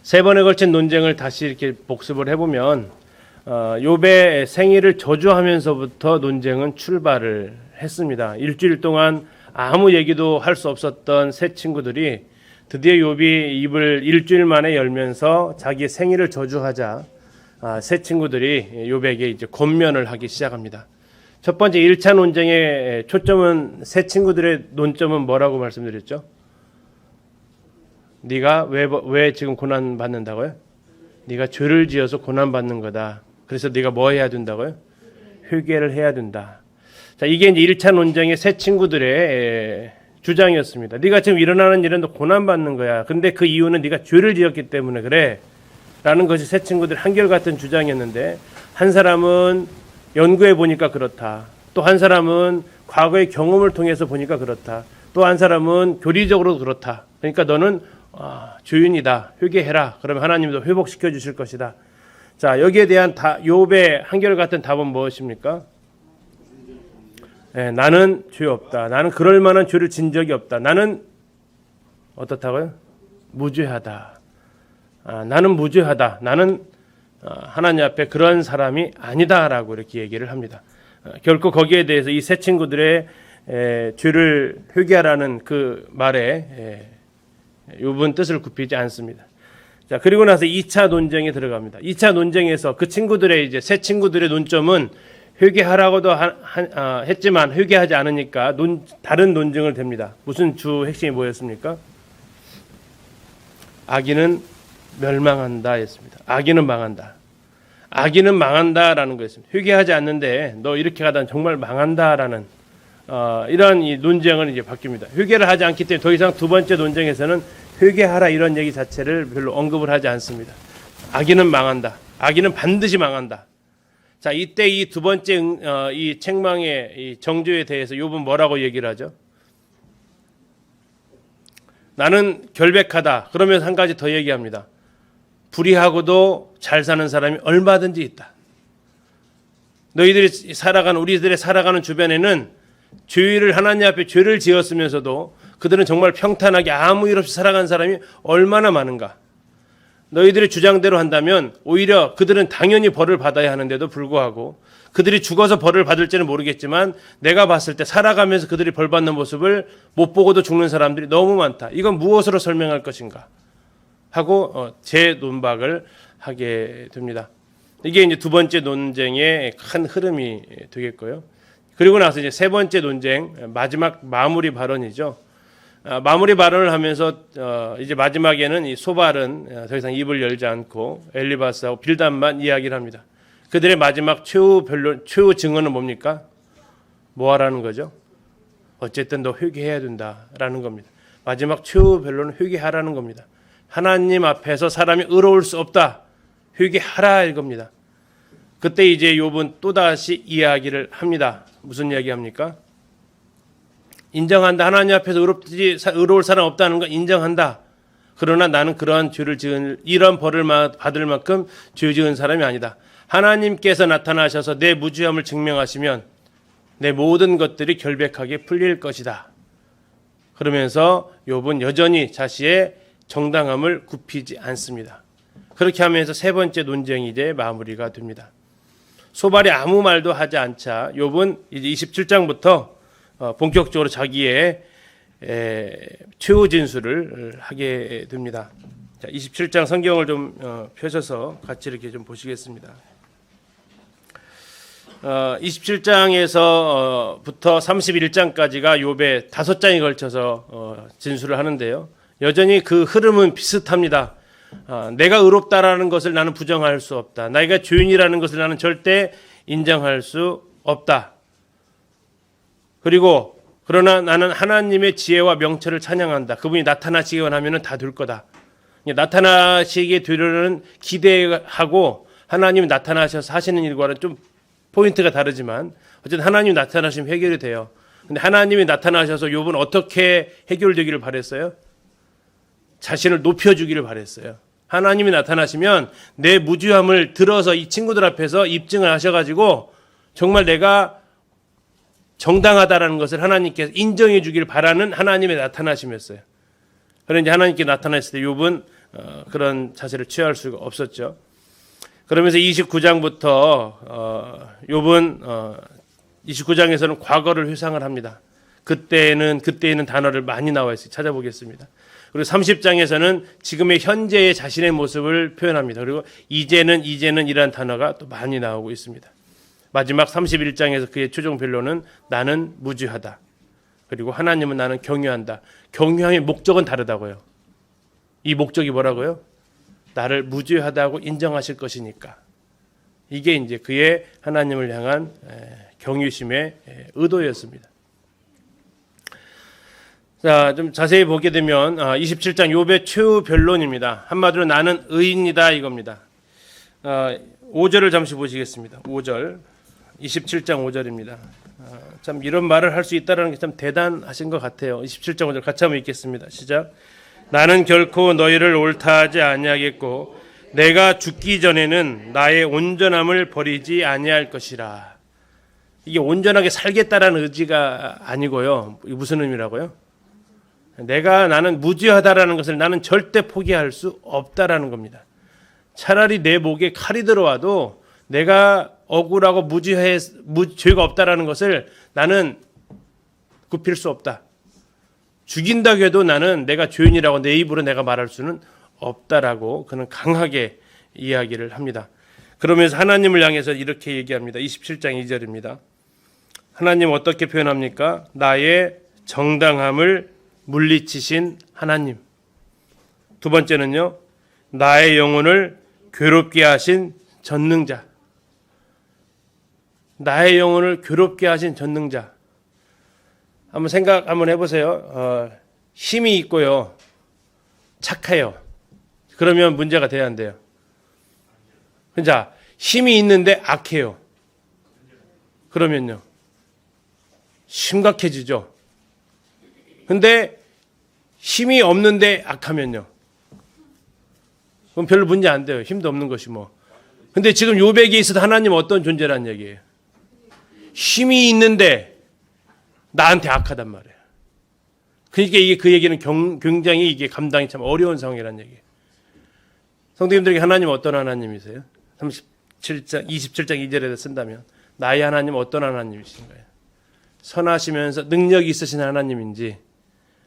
세 번에 걸친 논쟁을 다시 이렇게 복습을 해보면 욥의 생일을 저주하면서부터 논쟁은 출발을 했습니다. 일주일 동안 아무 얘기도 할 수 없었던 세 친구들이 드디어 욥이 입을 일주일 만에 열면서 자기 생일을 저주하자 세 친구들이 욥에게 이제 권면을 하기 시작합니다. 첫 번째 1차 논쟁의 초점은 세 친구들의 논점은 뭐라고 말씀드렸죠? 네가 왜 지금 고난 받는다고요? 네가 죄를 지어서 고난 받는 거다. 그래서 네가 뭐 해야 된다고요? 회개를 해야 된다. 자, 이게 이제 1차 논쟁의 세 친구들의 주장이었습니다. 네가 지금 일어나는 일은 너 고난 받는 거야. 근데 그 이유는 네가 죄를 지었기 때문에 그래. 라는 것이 세 친구들 한결같은 주장이었는데, 한 사람은 연구해 보니까 그렇다. 또 한 사람은 과거의 경험을 통해서 보니까 그렇다. 또 한 사람은 교리적으로 그렇다. 그러니까 너는 죄인이다. 회개해라. 그러면 하나님도 회복시켜 주실 것이다. 자, 여기에 대한 욥의 한결같은 답은 무엇입니까? 네, 나는 죄 없다. 나는 그럴 만한 죄를 진 적이 없다. 나는 어떻다고요? 무죄하다. 나는 무죄하다. 나는 하나님 앞에 그런 사람이 아니다라고 이렇게 얘기를 합니다. 결코 거기에 대해서 이 세 친구들의 죄를 회개하라는 그 말에 욥은 뜻을 굽히지 않습니다. 자, 그리고 나서 2차 논쟁에 들어갑니다. 2차 논쟁에서 그 친구들의 이제 세 친구들의 논점은 회개하라고도 했지만 회개하지 않으니까 다른 논쟁을 댑니다. 무슨 주 핵심이 뭐였습니까? 악인은 멸망한다 했습니다. 악인은 망한다. 악인은 망한다라는 거였습니다. 회개하지 않는데 너 이렇게 가다는 정말 망한다라는 이런 이 논쟁은 이제 바뀝니다. 회개를 하지 않기 때문에 더 이상 두 번째 논쟁에서는 회개하라 이런 얘기 자체를 별로 언급을 하지 않습니다. 악인은 망한다. 악인은 반드시 망한다. 자, 이때 이 두 번째 이 책망의 이 정죄에 대해서 욥은 뭐라고 얘기를 하죠? 나는 결백하다. 그러면서 한 가지 더 얘기합니다. 불의하고도 잘 사는 사람이 얼마든지 있다. 우리들의 살아가는 주변에는 죄를 하나님 앞에 죄를 지었으면서도 그들은 정말 평탄하게 아무 일 없이 살아가는 사람이 얼마나 많은가. 너희들의 주장대로 한다면 오히려 그들은 당연히 벌을 받아야 하는데도 불구하고 그들이 죽어서 벌을 받을지는 모르겠지만 내가 봤을 때 살아가면서 그들이 벌 받는 모습을 못 보고도 죽는 사람들이 너무 많다. 이건 무엇으로 설명할 것인가 하고 재논박을 하게 됩니다. 이게 이제 두 번째 논쟁의 큰 흐름이 되겠고요. 그리고 나서 이제 세 번째 논쟁 마지막 마무리 발언이죠. 마무리 발언을 하면서 이제 마지막에는 이 소발은 더 이상 입을 열지 않고 엘리바스하고 빌담만 이야기를 합니다. 그들의 마지막 최후 증언은 뭡니까? 뭐 하라는 거죠? 어쨌든 너 회개해야 된다라는 겁니다. 마지막 최후 변론은 회개하라는 겁니다. 하나님 앞에서 사람이 의로울 수 없다. 회개하라 이겁니다. 그때 이제 욥은 또다시 이야기를 합니다. 무슨 이야기 합니까? 인정한다. 하나님 앞에서 의로울 사람 없다는 거 인정한다. 그러나 나는 그러한 죄를 지은 이런 벌을 받을 만큼 죄 지은 사람이 아니다. 하나님께서 나타나셔서 내 무죄함을 증명하시면 내 모든 것들이 결백하게 풀릴 것이다. 그러면서 욥은 여전히 자신의 정당함을 굽히지 않습니다. 그렇게 하면서 세 번째 논쟁이 이제 마무리가 됩니다. 소발이 아무 말도 하지 않자 욥은 이제 27장부터 본격적으로 자기의 최후 진술을 하게 됩니다. 자, 27장 성경을 좀 펴셔서 같이 이렇게 좀 보시겠습니다. 27장에서부터 31장까지가 욥의 5장에 걸쳐서 진술을 하는데요. 여전히 그 흐름은 비슷합니다. 내가 의롭다라는 것을 나는 부정할 수 없다. 내가 죄인이라는 것을 나는 절대 인정할 수 없다. 그리고 그러나 나는 하나님의 지혜와 명철을 찬양한다. 그분이 나타나시기만 하면 다 될 거다. 나타나시게 되려는 기대하고 하나님이 나타나셔서 하시는 일과는 좀 포인트가 다르지만 어쨌든 하나님이 나타나시면 해결이 돼요. 근데 하나님이 나타나셔서 욥은 어떻게 해결되기를 바랬어요? 자신을 높여주기를 바랬어요. 하나님이 나타나시면 내 무죄함을 들어서 이 친구들 앞에서 입증을 하셔가지고 정말 내가 정당하다라는 것을 하나님께서 인정해 주기를 바라는 하나님의 나타나심이었어요. 그런데 하나님께 나타났을 때 욥은 그런 자세를 취할 수가 없었죠. 그러면서 29장부터 욥은 29장에서는 과거를 회상을 합니다. 그때는 단어를 많이 나와 있어요. 찾아보겠습니다. 그리고 30장에서는 지금의 현재의 자신의 모습을 표현합니다. 그리고 이제는 이란 단어가 또 많이 나오고 있습니다. 마지막 31장에서 그의 최종 변론은 나는 무죄하다. 그리고 하나님은 나는 경유한다. 경유함의 목적은 다르다고요. 이 목적이 뭐라고요? 나를 무죄하다고 인정하실 것이니까. 이게 이제 그의 하나님을 향한 경유심의 의도였습니다. 자, 좀 자세히 보게 되면 27장 욥의 최후 변론입니다. 한마디로 나는 의인이다 이겁니다. 5절을 잠시 보시겠습니다. 5절. 27장 5절입니다. 참 이런 말을 할 수 있다는 게 참 대단하신 것 같아요. 27장 5절 같이 한번 읽겠습니다. 시작. 나는 결코 너희를 옳다하지 아니하겠고 내가 죽기 전에는 나의 온전함을 버리지 아니할 것이라. 이게 온전하게 살겠다라는 의지가 아니고요. 이게 무슨 의미라고요? 나는 무죄하다라는 것을 나는 절대 포기할 수 없다라는 겁니다. 차라리 내 목에 칼이 들어와도 내가 억울하고 죄가 없다라는 것을 나는 굽힐 수 없다. 죽인다고 해도 나는 내가 죄인이라고 내 입으로 내가 말할 수는 없다라고 그는 강하게 이야기를 합니다. 그러면서 하나님을 향해서 이렇게 얘기합니다. 27장 2절입니다. 하나님 어떻게 표현합니까? 나의 정당함을 물리치신 하나님. 두 번째는요. 나의 영혼을 괴롭게 하신 전능자. 나의 영혼을 괴롭게 하신 전능자. 한번 생각 한번 해보세요. 힘이 있고요. 착해요. 그러면 문제가 돼야 안 돼요. 자, 힘이 있는데 악해요. 그러면요. 심각해지죠. 근데 힘이 없는데 악하면요. 그럼 별로 문제 안 돼요. 힘도 없는 것이 뭐. 근데 지금 욥에게 있어서 하나님은 어떤 존재란 얘기예요? 힘이 있는데 나한테 악하단 말이에요. 그러니까 이게 그 얘기는 굉장히 이게 감당이 참 어려운 상황이란 얘기예요. 성도님들에게 하나님은 어떤 하나님이세요? 27장 2절에다 쓴다면 나의 하나님은 어떤 하나님이신가요? 선하시면서 능력이 있으신 하나님인지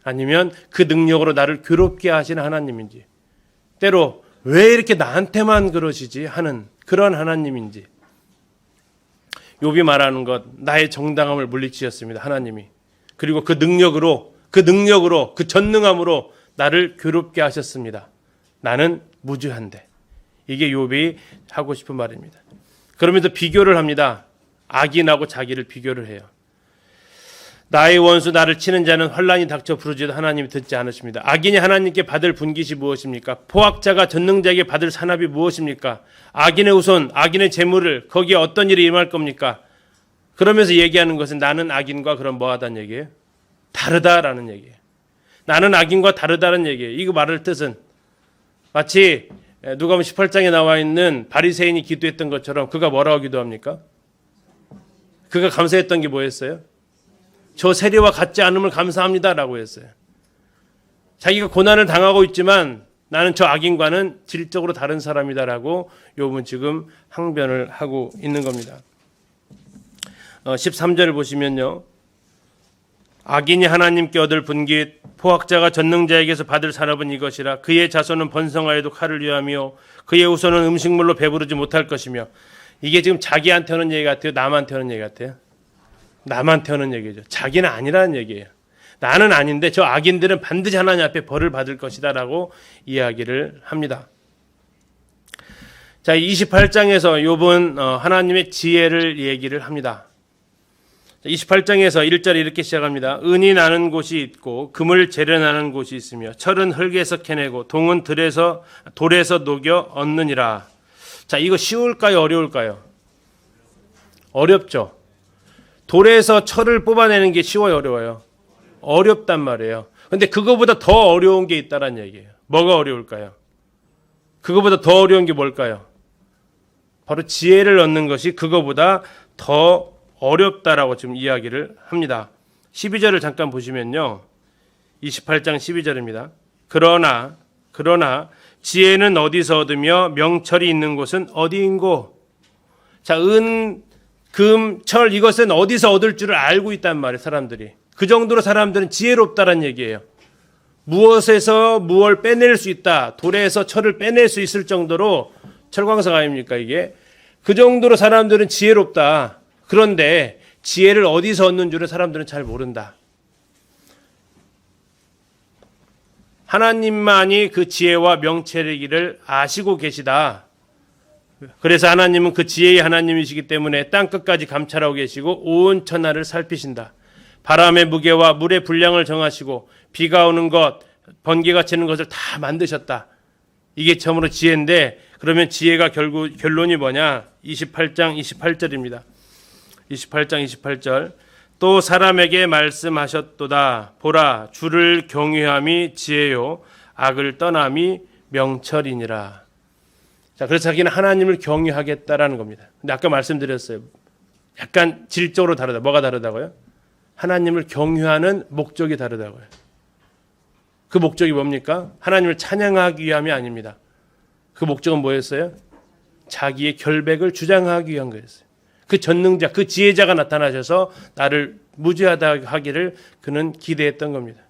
아니면 그 능력으로 나를 괴롭게 하시는 하나님인지 때로 왜 이렇게 나한테만 그러시지 하는 그런 하나님인지 욥이 말하는 것 나의 정당함을 물리치셨습니다. 하나님이. 그리고 그 능력으로 그 전능함으로 나를 괴롭게 하셨습니다. 나는 무죄한데. 이게 욥이 하고 싶은 말입니다. 그러면서 비교를 합니다. 악인하고 자기를 비교를 해요. 나의 원수 나를 치는 자는 환난이 닥쳐 부르짖어도 하나님이 듣지 않으십니다. 악인이 하나님께 받을 분깃이 무엇입니까? 포악자가 전능자에게 받을 산업이 무엇입니까? 악인의 후손, 악인의 재물을 거기에 어떤 일이 임할 겁니까? 그러면서 얘기하는 것은 나는 악인과 그럼 뭐하다는 얘기예요? 다르다라는 얘기예요. 나는 악인과 다르다는 얘기예요. 이거 말할 뜻은 마치 누가복음 18장에 나와 있는 바리새인이 기도했던 것처럼 그가 뭐라고 기도합니까? 그가 감사했던 게 뭐였어요? 저 세리와 같지 않음을 감사합니다라고 했어요. 자기가 고난을 당하고 있지만 나는 저 악인과는 질적으로 다른 사람이다라고 욥은 지금 항변을 하고 있는 겁니다. 13절을 보시면요. 악인이 하나님께 얻을 분깃 포악자가 전능자에게서 받을 산업은 이것이라 그의 자손은 번성하여도 칼을 위하며 그의 후손은 음식물로 배부르지 못할 것이며 이게 지금 자기한테 하는 얘기 같아요? 남한테 하는 얘기 같아요? 남한테 하는 얘기죠. 자기는 아니라는 얘기예요. 나는 아닌데 저 악인들은 반드시 하나님 앞에 벌을 받을 것이다 라고 이야기를 합니다. 자, 28장에서 욥은 하나님의 지혜를 얘기를 합니다. 28장에서 1절에 이렇게 시작합니다. 은이 나는 곳이 있고 금을 재련하는 곳이 있으며 철은 흙에서 캐내고 동은 돌에서 녹여 얻느니라. 자, 이거 쉬울까요? 어려울까요? 어렵죠. 돌에서 철을 뽑아내는 게 쉬워요? 어려워요? 어렵단 말이에요. 근데 그거보다 더 어려운 게 있다는 얘기예요. 뭐가 어려울까요? 그거보다 더 어려운 게 뭘까요? 바로 지혜를 얻는 것이 그거보다 더 어렵다라고 지금 이야기를 합니다. 12절을 잠깐 보시면요. 28장 12절입니다. 그러나 지혜는 어디서 얻으며 명철이 있는 곳은 어디인고? 자, 은, 금, 철 이것은 어디서 얻을 줄을 알고 있단 말이에요. 사람들이. 그 정도로 사람들은 지혜롭다는 얘기예요. 무엇에서 무엇을 빼낼 수 있다. 돌에서 철을 빼낼 수 있을 정도로 철광석 아닙니까 이게. 그 정도로 사람들은 지혜롭다. 그런데 지혜를 어디서 얻는 줄을 사람들은 잘 모른다. 하나님만이 그 지혜와 명철이기를 아시고 계시다. 그래서 하나님은 그 지혜의 하나님이시기 때문에 땅끝까지 감찰하고 계시고 온 천하를 살피신다. 바람의 무게와 물의 분량을 정하시고 비가 오는 것, 번개가 치는 것을 다 만드셨다. 이게 처음으로 지혜인데 그러면 지혜가 결국 결론이 뭐냐? 28장 28절입니다. 28장 28절. 또 사람에게 말씀하셨도다. 보라, 주를 경외함이 지혜요 악을 떠남이 명철이니라. 자, 그래서 자기는 하나님을 경외하겠다라는 겁니다. 근데 아까 말씀드렸어요. 약간 질적으로 다르다. 뭐가 다르다고요? 하나님을 경외하는 목적이 다르다고요. 그 목적이 뭡니까? 하나님을 찬양하기 위함이 아닙니다. 그 목적은 뭐였어요? 자기의 결백을 주장하기 위한 거였어요. 그 전능자, 그 지혜자가 나타나셔서 나를 무죄하다 하기를 그는 기대했던 겁니다.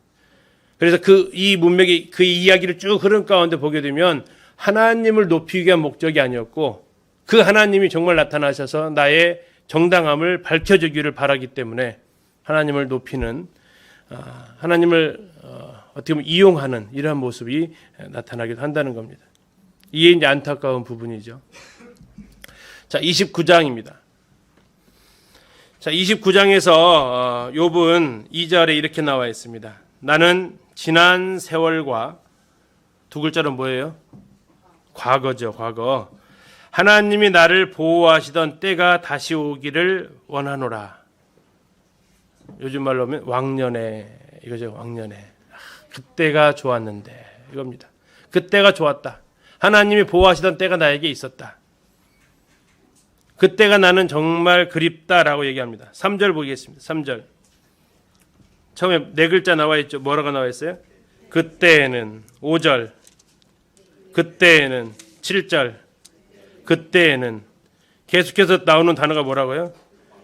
그래서 이 문맥이 그 이야기를 쭉 흐른 가운데 보게 되면 하나님을 높이기 위한 목적이 아니었고 그 하나님이 정말 나타나셔서 나의 정당함을 밝혀주기를 바라기 때문에 하나님을 높이는 하나님을 어떻게 보면 이용하는 이러한 모습이 나타나기도 한다는 겁니다. 이게 이제 안타까운 부분이죠. 자, 29장입니다. 자, 29장에서 욥은 2절에 이렇게 나와 있습니다. 나는 지난 세월과 두 글자는 뭐예요? 과거죠, 과거. 하나님이 나를 보호하시던 때가 다시 오기를 원하노라. 요즘 말로 하면 왕년에, 이거죠, 왕년에. 그때가 좋았는데, 이겁니다. 그때가 좋았다. 하나님이 보호하시던 때가 나에게 있었다. 그때가 나는 정말 그립다라고 얘기합니다. 3절 보겠습니다. 3절. 처음에 네 글자 나와 있죠. 뭐라고 나와 있어요? 그때에는 5절. 그때에는 7절. 그때에는 계속해서 나오는 단어가 뭐라고요?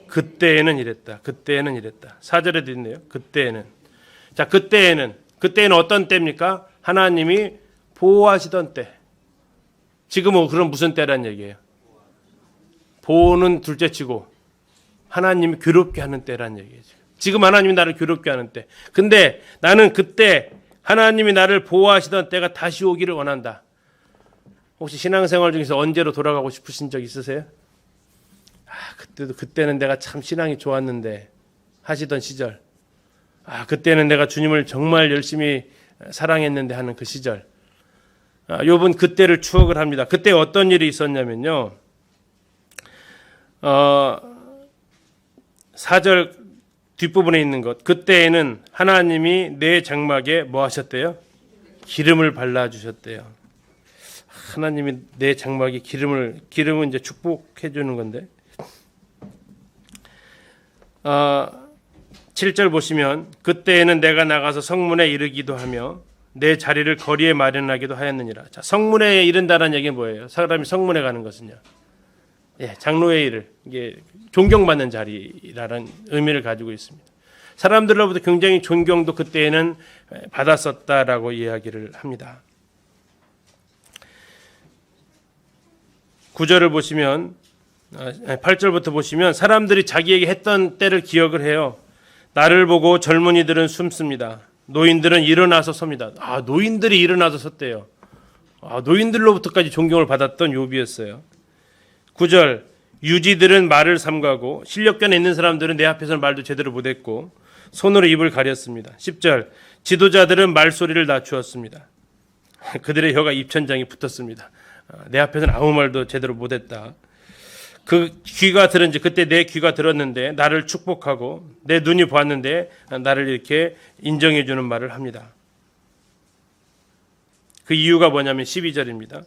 그때에는 이랬다. 그때에는 이랬다. 4절에도 있네요. 그때에는. 자, 그때에는 어떤 때입니까? 하나님이 보호하시던 때. 지금은 그럼 무슨 때란 얘기예요? 보호는 둘째치고 하나님이 괴롭게 하는 때란 얘기예요. 지금 하나님이 나를 괴롭게 하는 때. 근데 나는 그때 하나님이 나를 보호하시던 때가 다시 오기를 원한다. 혹시 신앙생활 중에서 언제로 돌아가고 싶으신 적 있으세요? 그때는 내가 참 신앙이 좋았는데 하시던 시절. 그때는 내가 주님을 정말 열심히 사랑했는데 하는 그 시절. 욥은 그때를 추억을 합니다. 그때 어떤 일이 있었냐면요. 4절 뒷부분에 있는 것. 그때에는 하나님이 내 장막에 뭐 하셨대요? 기름을 발라주셨대요. 하나님이 내 장막에 기름은 이제 축복해 주는 건데. 7절 보시면 그때에는 내가 나가서 성문에 이르기도 하며 내 자리를 거리에 마련하기도 하였느니라. 자, 성문에 이른다는 얘기는 뭐예요? 사람이 성문에 가는 것은요. 장로의 일을 이게 존경받는 자리라는 의미를 가지고 있습니다. 사람들로부터 굉장히 존경도 그때에는 받았었다라고 이야기를 합니다. 9절을 보시면 8절부터 보시면 사람들이 자기에게 했던 때를 기억을 해요. 나를 보고 젊은이들은 숨습니다. 노인들은 일어나서 섭니다. 노인들이 일어나서 섰대요. 노인들로부터까지 존경을 받았던 욥이었어요. 9절 유지들은 말을 삼가고 실력견에 있는 사람들은 내 앞에서는 말도 제대로 못했고 손으로 입을 가렸습니다. 10절 지도자들은 말소리를 낮추었습니다. 그들의 혀가 입천장에 붙었습니다. 내 앞에서는 아무 말도 제대로 못했다. 그 귀가 들은지 그때 내 귀가 들었는데 나를 축복하고 내 눈이 보았는데 나를 이렇게 인정해 주는 말을 합니다. 그 이유가 뭐냐면 12절입니다.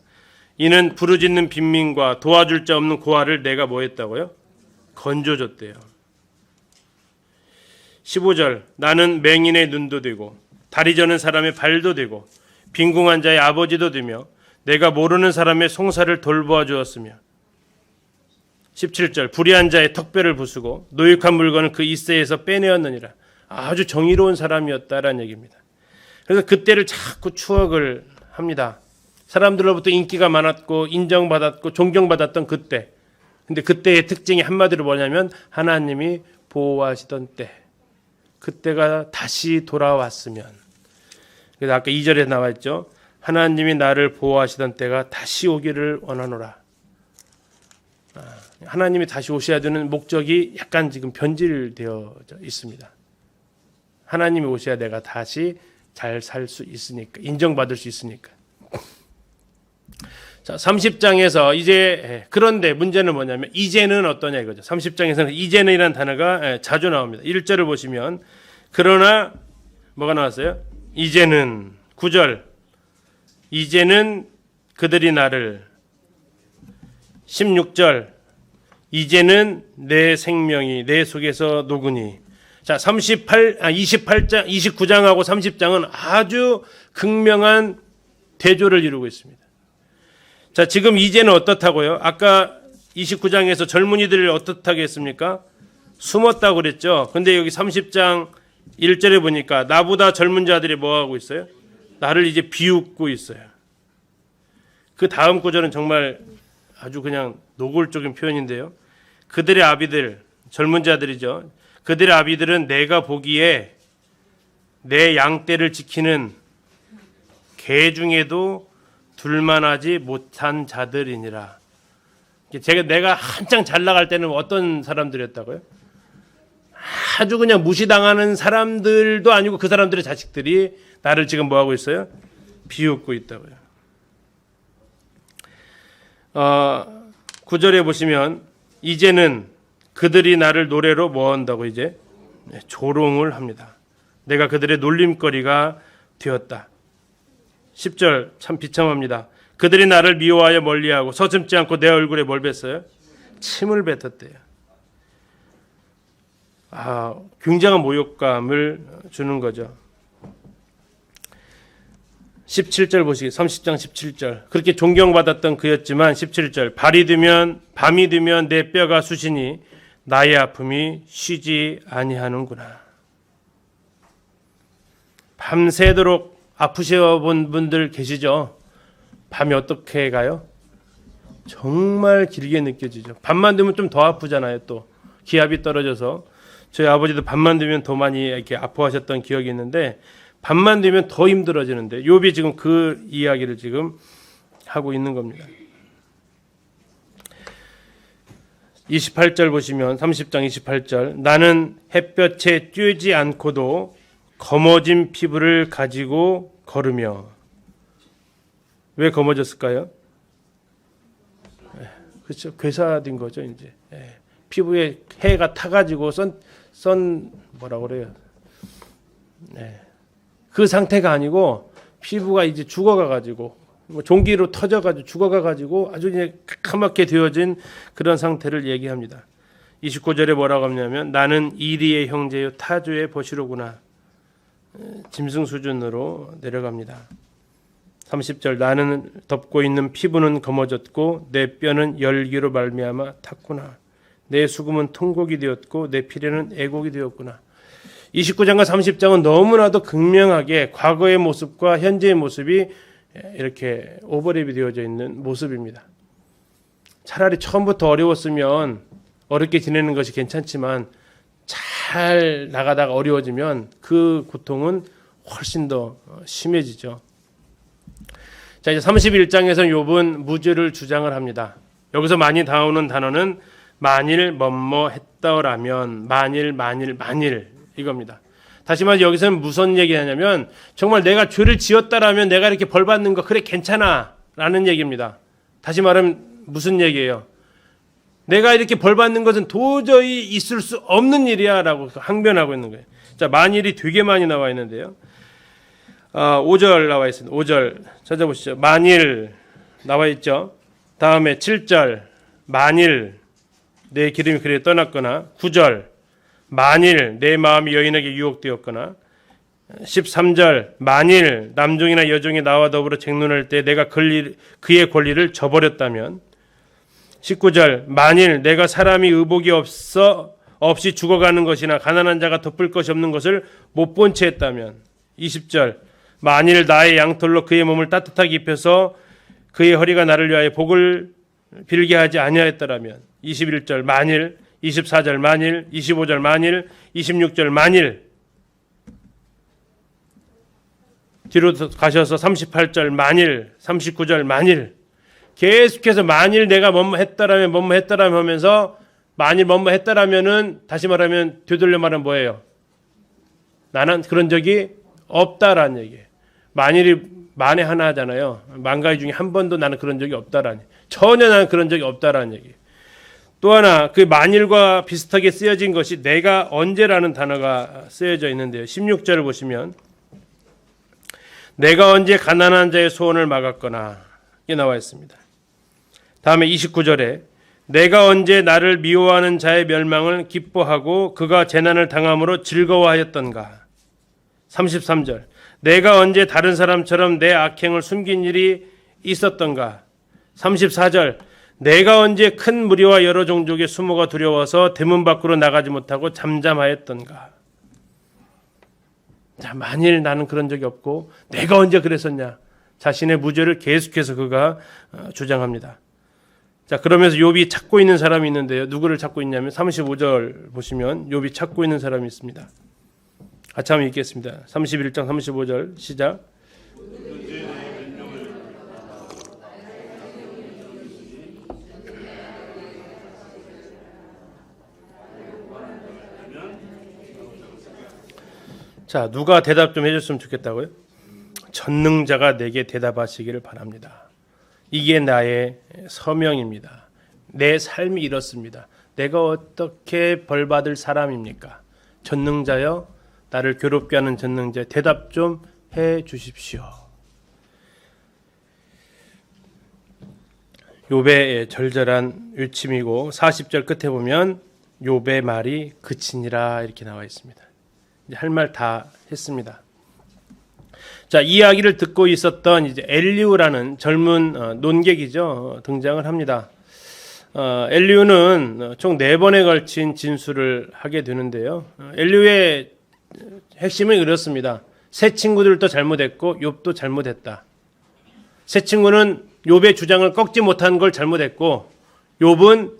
이는 부르짖는 빈민과 도와줄 자 없는 고아를 내가 뭐 했다고요? 건져줬대요. 15절 나는 맹인의 눈도 되고 다리 저는 사람의 발도 되고 빈궁한 자의 아버지도 되며 내가 모르는 사람의 송사를 돌보아 주었으며 17절 불의한 자의 턱뼈를 부수고 노획한 물건을 그 이새에서 빼내었느니라. 아주 정의로운 사람이었다라는 얘기입니다. 그래서 그때를 자꾸 추억을 합니다. 사람들로부터 인기가 많았고 인정받았고 존경받았던 그때. 근데 그때의 특징이 한마디로 뭐냐면 하나님이 보호하시던 때. 그때가 다시 돌아왔으면. 그래서 아까 2절에 나와 있죠. 하나님이 나를 보호하시던 때가 다시 오기를 원하노라. 하나님이 다시 오셔야 되는 목적이 약간 지금 변질되어 있습니다. 하나님이 오셔야 내가 다시 잘 살 수 있으니까, 인정받을 수 있으니까. 자, 30장에서 이제 그런데 문제는 뭐냐면 이제는 어떠냐 이거죠. 30장에서는 이제는이라는 단어가 자주 나옵니다. 1절을 보시면 그러나 뭐가 나왔어요? 이제는 9절 이제는 그들이 나를 16절 이제는 내 생명이 내 속에서 녹으니. 자, 28장 29장하고 30장은 아주 극명한 대조를 이루고 있습니다. 자, 지금 이제는 어떻다고요? 아까 29장에서 젊은이들을 어떻다고 했습니까? 숨었다고 그랬죠. 근데 여기 30장 1절에 보니까 나보다 젊은 자들이 뭐 하고 있어요? 나를 이제 비웃고 있어요. 그 다음 구절은 정말 아주 그냥 노골적인 표현인데요. 그들의 아비들, 젊은 자들이죠. 그들의 아비들은 내가 보기에 내 양떼를 지키는 개 중에도 둘만하지 못한 자들이니라. 내가 한창 잘 나갈 때는 어떤 사람들이었다고요? 아주 그냥 무시당하는 사람들도 아니고 그 사람들의 자식들이 나를 지금 뭐 하고 있어요? 비웃고 있다고요. 9절에 보시면 이제는 그들이 나를 노래로 뭐 한다고 이제 조롱을 합니다. 내가 그들의 놀림거리가 되었다. 10절 참 비참합니다. 그들이 나를 미워하여 멀리하고 서슴지 않고 내 얼굴에 뭘 뱉어요? 침을 뱉었대요. 굉장한 모욕감을 주는 거죠. 17절 보시기 30장 17절 그렇게 존경받았던 그였지만 17절 밤이 되면 내 뼈가 쑤시니 나의 아픔이 쉬지 아니하는구나. 밤새도록 아프셔 본 분들 계시죠? 밤이 어떻게 가요? 정말 길게 느껴지죠. 밤만 되면 좀 더 아프잖아요. 또 기압이 떨어져서 저희 아버지도 밤만 되면 더 많이 이렇게 아파하셨던 기억이 있는데 밤만 되면 더 힘들어지는데 욥이 지금 그 이야기를 지금 하고 있는 겁니다. 28절 보시면 30장 28절 나는 햇볕에 쬐지 않고도 검어진 피부를 가지고 걸으며. 왜 검어졌을까요? 그렇죠. 괴사된 거죠. 이제 피부에 해가 타가지고 뭐라고 그래요? 그 상태가 아니고 피부가 이제 죽어가가지고 종기로 터져가지고 죽어가가지고 아주 이제 까맣게 되어진 그런 상태를 얘기합니다. 29절에 뭐라고 하냐면 나는 이리의 형제요 타조의 버시로구나. 짐승 수준으로 내려갑니다. 30절 나는 덮고 있는 피부는 검어졌고 내 뼈는 열기로 말미암아 탔구나. 내 수금은 통곡이 되었고 내 피레는 애곡이 되었구나. 29장과 30장은 너무나도 극명하게 과거의 모습과 현재의 모습이 이렇게 오버랩이 되어져 있는 모습입니다. 차라리 처음부터 어려웠으면 어렵게 지내는 것이 괜찮지만 잘 나가다가 어려워지면 그 고통은 훨씬 더 심해지죠. 자, 이제 31장에서 욥은 무죄를 주장을 합니다. 여기서 많이 나오는 단어는 만일 뭐뭐 했더라면, 만일 이겁니다. 다시 말해 여기서는 무슨 얘기하냐면 정말 내가 죄를 지었다라면 내가 이렇게 벌 받는 거 그래 괜찮아 라는 얘기입니다. 다시 말하면 무슨 얘기예요? 내가 이렇게 벌 받는 것은 도저히 있을 수 없는 일이야 라고 항변하고 있는 거예요. 자, 만일이 되게 많이 나와 있는데요. 5절 나와 있습니다. 5절 찾아보시죠. 만일 나와 있죠. 다음에 7절 만일 내 기름이 그래 떠났거나 9절 만일 내 마음이 여인에게 유혹되었거나 13절 만일 남종이나 여종이 나와 더불어 쟁론할 때 내가 그의 권리를 저버렸다면 19절 만일 내가 사람이 의복이 없이 죽어가는 것이나 가난한 자가 덮을 것이 없는 것을 못 본 채 했다면 20절 만일 나의 양털로 그의 몸을 따뜻하게 입혀서 그의 허리가 나를 위하여 복을 빌게 하지 아니하였더라면 21절 만일 24절 만일 25절 만일 26절 만일 뒤로 가셔서 38절 만일 39절 만일 계속해서 만일 내가 뭐뭐 했더라면 하면서 만일 뭐뭐 했더라면은 다시 말하면 되돌려 말하면 뭐예요? 나는 그런 적이 없다라는 얘기예요. 만일이 만에 하나 하잖아요. 만 가지 중에 한 번도 나는 그런 적이 없다라는 얘기예요. 전혀 나는 그런 적이 없다라는 얘기예요. 또 하나 그 만일과 비슷하게 쓰여진 것이 내가 언제라는 단어가 쓰여져 있는데요. 16절을 보시면 내가 언제 가난한 자의 소원을 막았거나 이게 나와 있습니다. 다음에 29절에 내가 언제 나를 미워하는 자의 멸망을 기뻐하고 그가 재난을 당함으로 즐거워하였던가. 33절 내가 언제 다른 사람처럼 내 악행을 숨긴 일이 있었던가. 34절 내가 언제 큰 무리와 여러 종족의 수모가 두려워서 대문 밖으로 나가지 못하고 잠잠하였던가. 자, 만일 나는 그런 적이 없고 내가 언제 그랬었냐. 자신의 무죄를 계속해서 그가 주장합니다. 자, 그러면서 욥이 찾고 있는 사람이 있는데요. 누구를 찾고 있냐면 35절 보시면 욥이 찾고 있는 사람이 있습니다. 같이 한번 읽겠습니다. 31장 35절 시작. 자, 누가 대답 좀 해줬으면 좋겠다고요? 전능자가 내게 대답하시기를 바랍니다. 이게 나의 서명입니다. 내 삶이 이렇습니다. 내가 어떻게 벌받을 사람입니까? 전능자여, 나를 괴롭게 하는 전능자, 대답 좀 해 주십시오. 욥의 절절한 외침이고 40절 끝에 보면 욥의 말이 그치니라 이렇게 나와 있습니다. 할 말 다 했습니다. 자, 이 이야기를 듣고 있었던 이제 엘리우라는 젊은 논객이죠. 등장을 합니다. 엘리우는 총 4번에 걸친 진술을 하게 되는데요. 엘리우의 핵심은 이렇습니다. 세 친구들도 잘못했고 욥도 잘못했다. 세 친구는 욥의 주장을 꺾지 못한 걸 잘못했고 욥은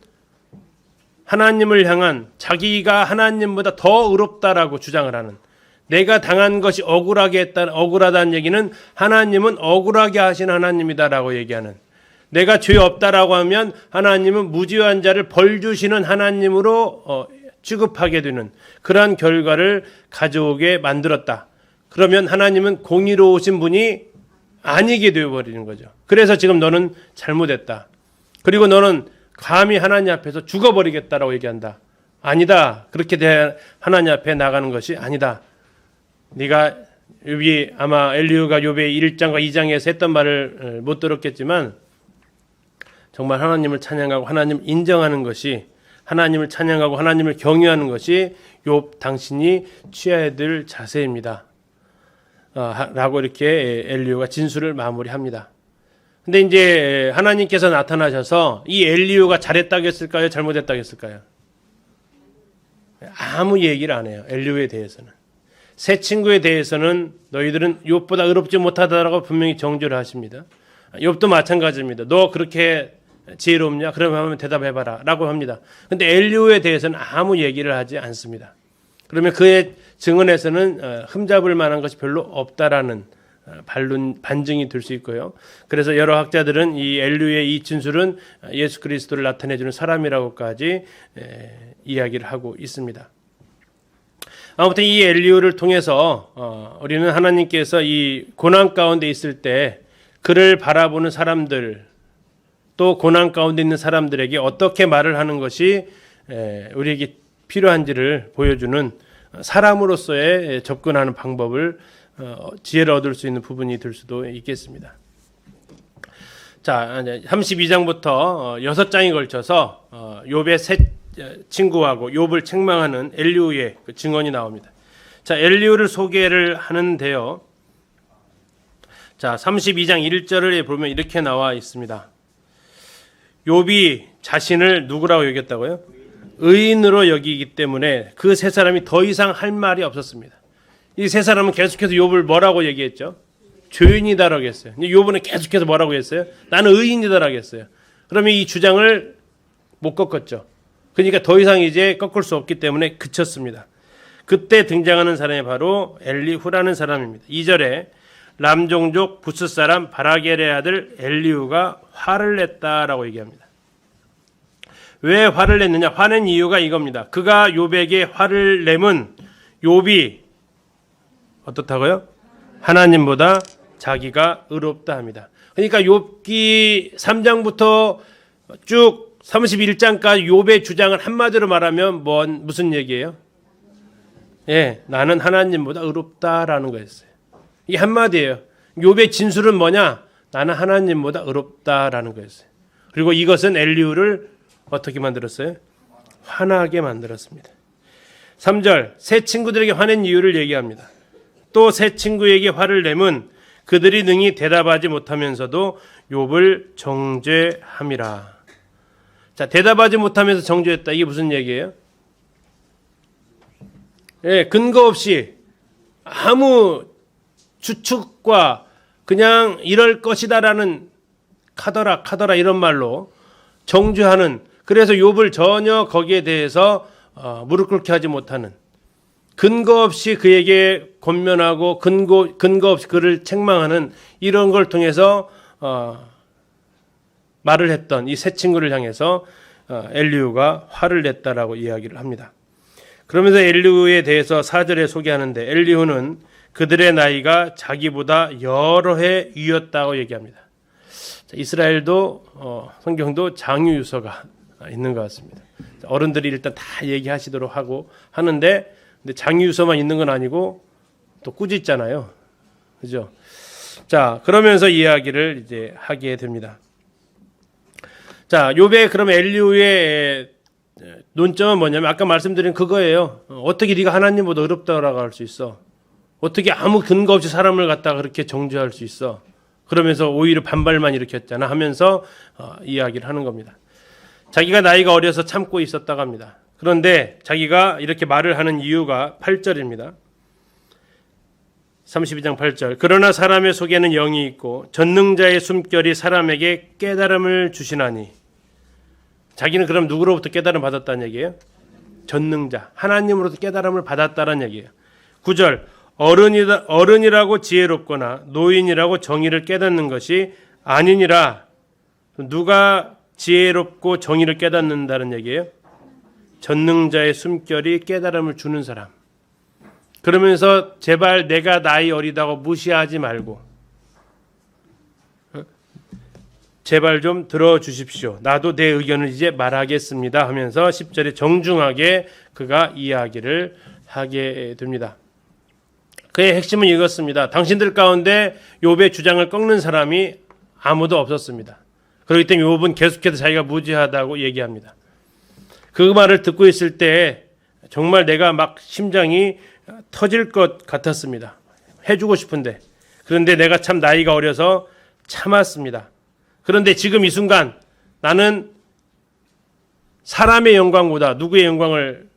하나님을 향한 자기가 하나님보다 더 의롭다라고 주장을 하는, 내가 당한 것이 억울하다는 얘기는 하나님은 억울하게 하신 하나님이다라고 얘기하는, 내가 죄 없다라고 하면 하나님은 무죄한 자를 벌 주시는 하나님으로 취급하게 되는 그러한 결과를 가져오게 만들었다. 그러면 하나님은 공의로우신 분이 아니게 되어버리는 거죠. 그래서 지금 너는 잘못했다. 그리고 너는 감히 하나님 앞에서 죽어버리겠다라고 얘기한다. 아니다. 그렇게 하나님 앞에 나가는 것이 아니다. 네가 욥이 아마 엘리후가 욥의 1장과 2장에서 했던 말을 못 들었겠지만 정말 하나님을 찬양하고 하나님을 인정하는 것이, 하나님을 찬양하고 하나님을 경외하는 것이 욥 당신이 취해야 될 자세입니다. 라고 이렇게 엘리후가 진술을 마무리합니다. 근데 이제 하나님께서 나타나셔서 이 엘리후가 잘했다고 했을까요? 잘못했다고 했을까요? 아무 얘기를 안 해요. 엘리후에 대해서는. 세 친구에 대해서는 너희들은 욥보다 의롭지 못하다라고 분명히 정죄를 하십니다. 욥도 마찬가지입니다. 너 그렇게 지혜롭냐? 그러면 한번 대답해봐라 라고 합니다. 근데 엘리후에 대해서는 아무 얘기를 하지 않습니다. 그러면 그의 증언에서는 흠잡을 만한 것이 별로 없다라는 반증이 될 수 있고요. 그래서 여러 학자들은 이 엘리후의 이 진술은 예수 그리스도를 나타내주는 사람이라고까지 이야기를 하고 있습니다. 아무튼 이 엘리후를 통해서 우리는 하나님께서 이 고난 가운데 있을 때 그를 바라보는 사람들, 또 고난 가운데 있는 사람들에게 어떻게 말을 하는 것이 우리에게 필요한지를 보여주는 사람으로서의 접근하는 방법을 지혜를 얻을 수 있는 부분이 될 수도 있겠습니다. 자, 32장부터 6장에 걸쳐서 욥의 세 친구하고 욥을 책망하는 엘리후의 그 증언이 나옵니다. 자, 엘리후를 소개를 하는데요. 자, 32장 1절을 보면 이렇게 나와 있습니다. 욥이 자신을 누구라고 여겼다고요? 의인으로 여기기 때문에 그 세 사람이 더 이상 할 말이 없었습니다. 이 세 사람은 계속해서 욥을 뭐라고 얘기했죠? 죄인이다라고 했어요. 욥은 계속해서 뭐라고 했어요? 나는 의인이다라고 했어요. 그러면 이 주장을 못 꺾었죠. 그러니까 더 이상 이제 꺾을 수 없기 때문에 그쳤습니다. 그때 등장하는 사람이 바로 엘리후라는 사람입니다. 2절에 람종족 부스 사람 바라겔의 아들 엘리후가 화를 냈다라고 얘기합니다. 왜 화를 냈느냐? 화낸 이유가 이겁니다. 그가 욥에게 화를 내면 욥이 어떻다고요? 하나님보다 자기가 의롭다 합니다. 그러니까 욥기 3장부터 쭉 31장까지 욥의 주장을 한마디로 말하면 무슨 얘기예요? 예, 나는 하나님보다 의롭다라는 거였어요. 이게 한마디예요. 욥의 진술은 뭐냐? 나는 하나님보다 의롭다라는 거였어요. 그리고 이것은 엘리후를 어떻게 만들었어요? 화나게 만들었습니다. 3절, 새 친구들에게 화낸 이유를 얘기합니다. 또 새 친구에게 화를 내면 그들이 능히 대답하지 못하면서도 욥을 정죄함이라. 자, 대답하지 못하면서 정죄했다. 이게 무슨 얘기예요? 예, 근거 없이 아무 추측과 그냥 이럴 것이다라는 카더라 이런 말로 정죄하는, 그래서 욥을 전혀 거기에 대해서 무릎 꿇게 하지 못하는, 근거 없이 그에게 권면하고 근거 없이 그를 책망하는 이런 걸 통해서 말을 했던 이 새 친구를 향해서 엘리후가 화를 냈다라고 이야기를 합니다. 그러면서 엘리후에 대해서 4절에 소개하는데 엘리후는 그들의 나이가 자기보다 여러 해 위였다고 얘기합니다. 이스라엘도 성경도 장유유서가 있는 것 같습니다. 어른들이 일단 다 얘기하시도록 하고 하는데, 근데 장유유서만 있는 건 아니고 또 꾸짖잖아요. 그죠? 자, 그러면서 이야기를 이제 하게 됩니다. 자, 욥의 그럼 엘리후의 논점은 뭐냐면 아까 말씀드린 그거예요. 어떻게 네가 하나님보다 의롭다라고 할 수 있어? 어떻게 아무 근거 없이 사람을 갖다가 그렇게 정죄할 수 있어? 그러면서 오히려 반발만 일으켰잖아 하면서 이야기를 하는 겁니다. 자기가 나이가 어려서 참고 있었다고 합니다. 그런데 자기가 이렇게 말을 하는 이유가 8절입니다. 32장 8절. 그러나 사람의 속에는 영이 있고 전능자의 숨결이 사람에게 깨달음을 주시나니. 자기는 그럼 누구로부터 깨달음 받았다는 얘기예요? 전능자, 하나님으로부터 깨달음을 받았다는 얘기예요. 9절. 어른이라고 지혜롭거나 노인이라고 정의를 깨닫는 것이 아니니라. 누가 지혜롭고 정의를 깨닫는다는 얘기예요? 전능자의 숨결이 깨달음을 주는 사람. 그러면서 제발 내가 나이 어리다고 무시하지 말고 제발 좀 들어주십시오. 나도 내 의견을 이제 말하겠습니다 하면서 10절에 정중하게 그가 이야기를 하게 됩니다. 그의 핵심은 이것입니다. 당신들 가운데 욥의 주장을 꺾는 사람이 아무도 없었습니다. 그렇기 때문에 욥은 계속해서 자기가 무지하다고 얘기합니다. 그 말을 듣고 있을 때 정말 내가 막 심장이 터질 것 같았습니다. 해주고 싶은데. 그런데 내가 참 나이가 어려서 참았습니다. 그런데 지금 이 순간 나는 사람의 영광보다 누구의 영광을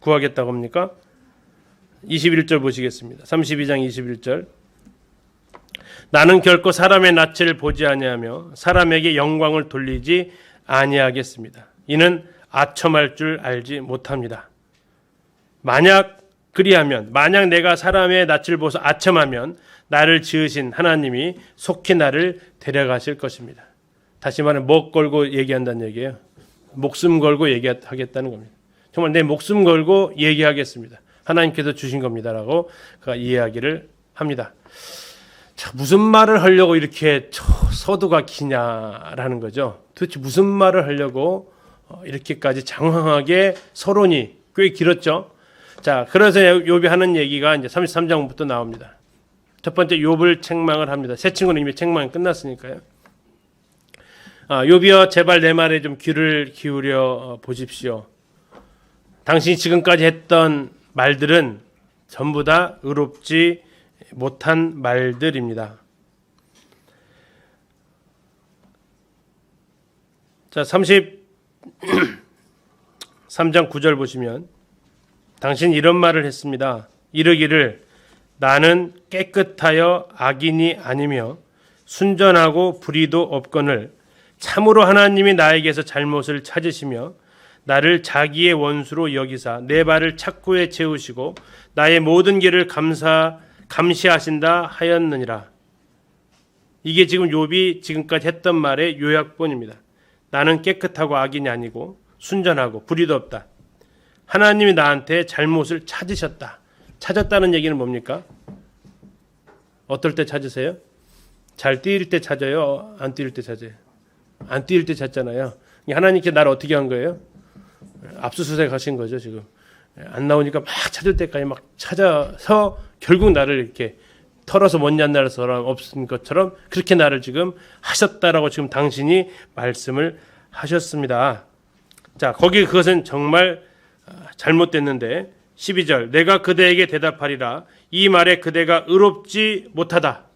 구하겠다고 합니까? 21절 보시겠습니다. 32장 21절. 나는 결코 사람의 낯을 보지 아니하며 사람에게 영광을 돌리지 아니하겠습니다. 이는 아첨할 줄 알지 못합니다. 만약 내가 사람의 낯을 보서 아첨하면 나를 지으신 하나님이 속히 나를 데려가실 것입니다. 다시 말해 목 걸고 얘기한다는 얘기예요. 목숨 걸고 얘기하겠다는 겁니다. 정말 내 목숨 걸고 얘기하겠습니다. 하나님께서 주신 겁니다라고 그가 이야기를 합니다. 자, 무슨 말을 하려고 이렇게 서두가 기냐라는 거죠. 도대체 무슨 말을 하려고 이렇게까지 장황하게 서론이 꽤 길었죠. 자, 그래서 욥이 하는 얘기가 이제 33장부터 나옵니다. 첫 번째 욥을 책망을 합니다. 새 친구는 이미 책망이 끝났으니까요. 욥이여 제발 내 말에 좀 귀를 기울여 보십시오. 당신이 지금까지 했던 말들은 전부 다 의롭지 못한 말들입니다. 자, 33장 9절 보시면 당신 이런 말을 했습니다. 이르기를 나는 깨끗하여 악인이 아니며 순전하고 불의도 없거늘 참으로 하나님이 나에게서 잘못을 찾으시며 나를 자기의 원수로 여기사 내 발을 착고에 채우시고 나의 모든 길을 감시하신다 하였느니라. 이게 지금 욥이 지금까지 했던 말의 요약본입니다. 나는 깨끗하고 악인이 아니고 순전하고 불의도 없다. 하나님이 나한테 잘못을 찾으셨다. 찾았다는 얘기는 뭡니까? 어떨 때 찾으세요? 잘 뛰일 때 찾아요? 안 뛰일 때 찾아요? 안 뛰일 때 찾잖아요. 하나님께 나를 어떻게 한 거예요? 압수수색 하신 거죠, 지금. 안 나오니까 막 찾을 때까지 막 찾아서 결국 나를 이렇게 털어서 못난 나를 사람 없은 것처럼 그렇게 나를 지금 하셨다라고 지금 당신이 말씀을 하셨습니다. 자, 거기 그것은 정말 잘못됐는데 12절 내가 그대에게 대답하리라 이 말에 그대가 의롭지 못하다.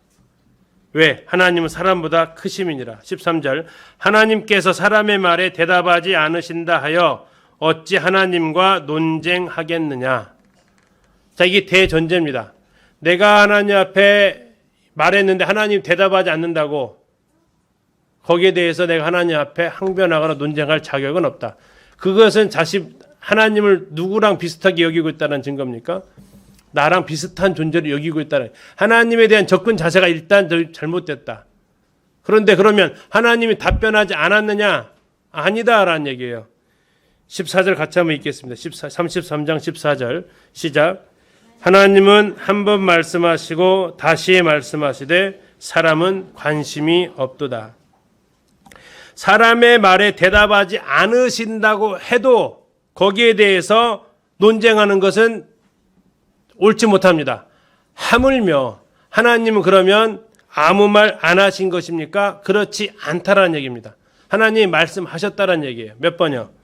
왜? 하나님은 사람보다 크심이니라. 13절 하나님께서 사람의 말에 대답하지 않으신다 하여 어찌 하나님과 논쟁하겠느냐. 자, 이게 대전제입니다. 내가 하나님 앞에 말했는데 하나님 대답하지 않는다고 거기에 대해서 내가 하나님 앞에 항변하거나 논쟁할 자격은 없다. 그것은 하나님을 누구랑 비슷하게 여기고 있다는 증거입니까? 나랑 비슷한 존재로 여기고 있다는, 하나님에 대한 접근 자세가 일단 잘못됐다. 그런데 그러면 하나님이 답변하지 않았느냐? 아니다라는 얘기예요. 14절 같이 한번 읽겠습니다. 33장 14절 시작. 하나님은 한 번 말씀하시고 다시 말씀하시되 사람은 관심이 없도다. 사람의 말에 대답하지 않으신다고 해도 거기에 대해서 논쟁하는 것은 옳지 못합니다. 하물며 하나님은 그러면 아무 말 안 하신 것입니까? 그렇지 않다라는 얘기입니다. 하나님이 말씀하셨다라는 얘기예요. 몇 번이요?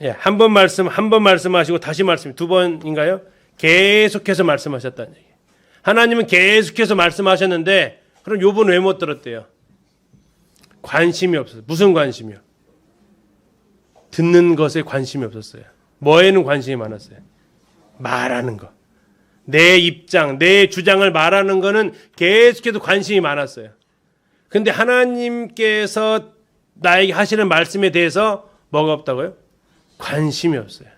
예, 한 번 말씀하시고 다시 말씀, 두 번인가요? 계속해서 말씀하셨다는 얘기예요. 하나님은 계속해서 말씀하셨는데 그럼 욥은 왜 못 들었대요? 관심이 없었어요. 무슨 관심이요? 듣는 것에 관심이 없었어요. 뭐에는 관심이 많았어요? 말하는 것. 내 입장, 내 주장을 말하는 거는 계속해서 관심이 많았어요. 근데 하나님께서 나에게 하시는 말씀에 대해서 뭐가 없다고요? 관심이 없어요.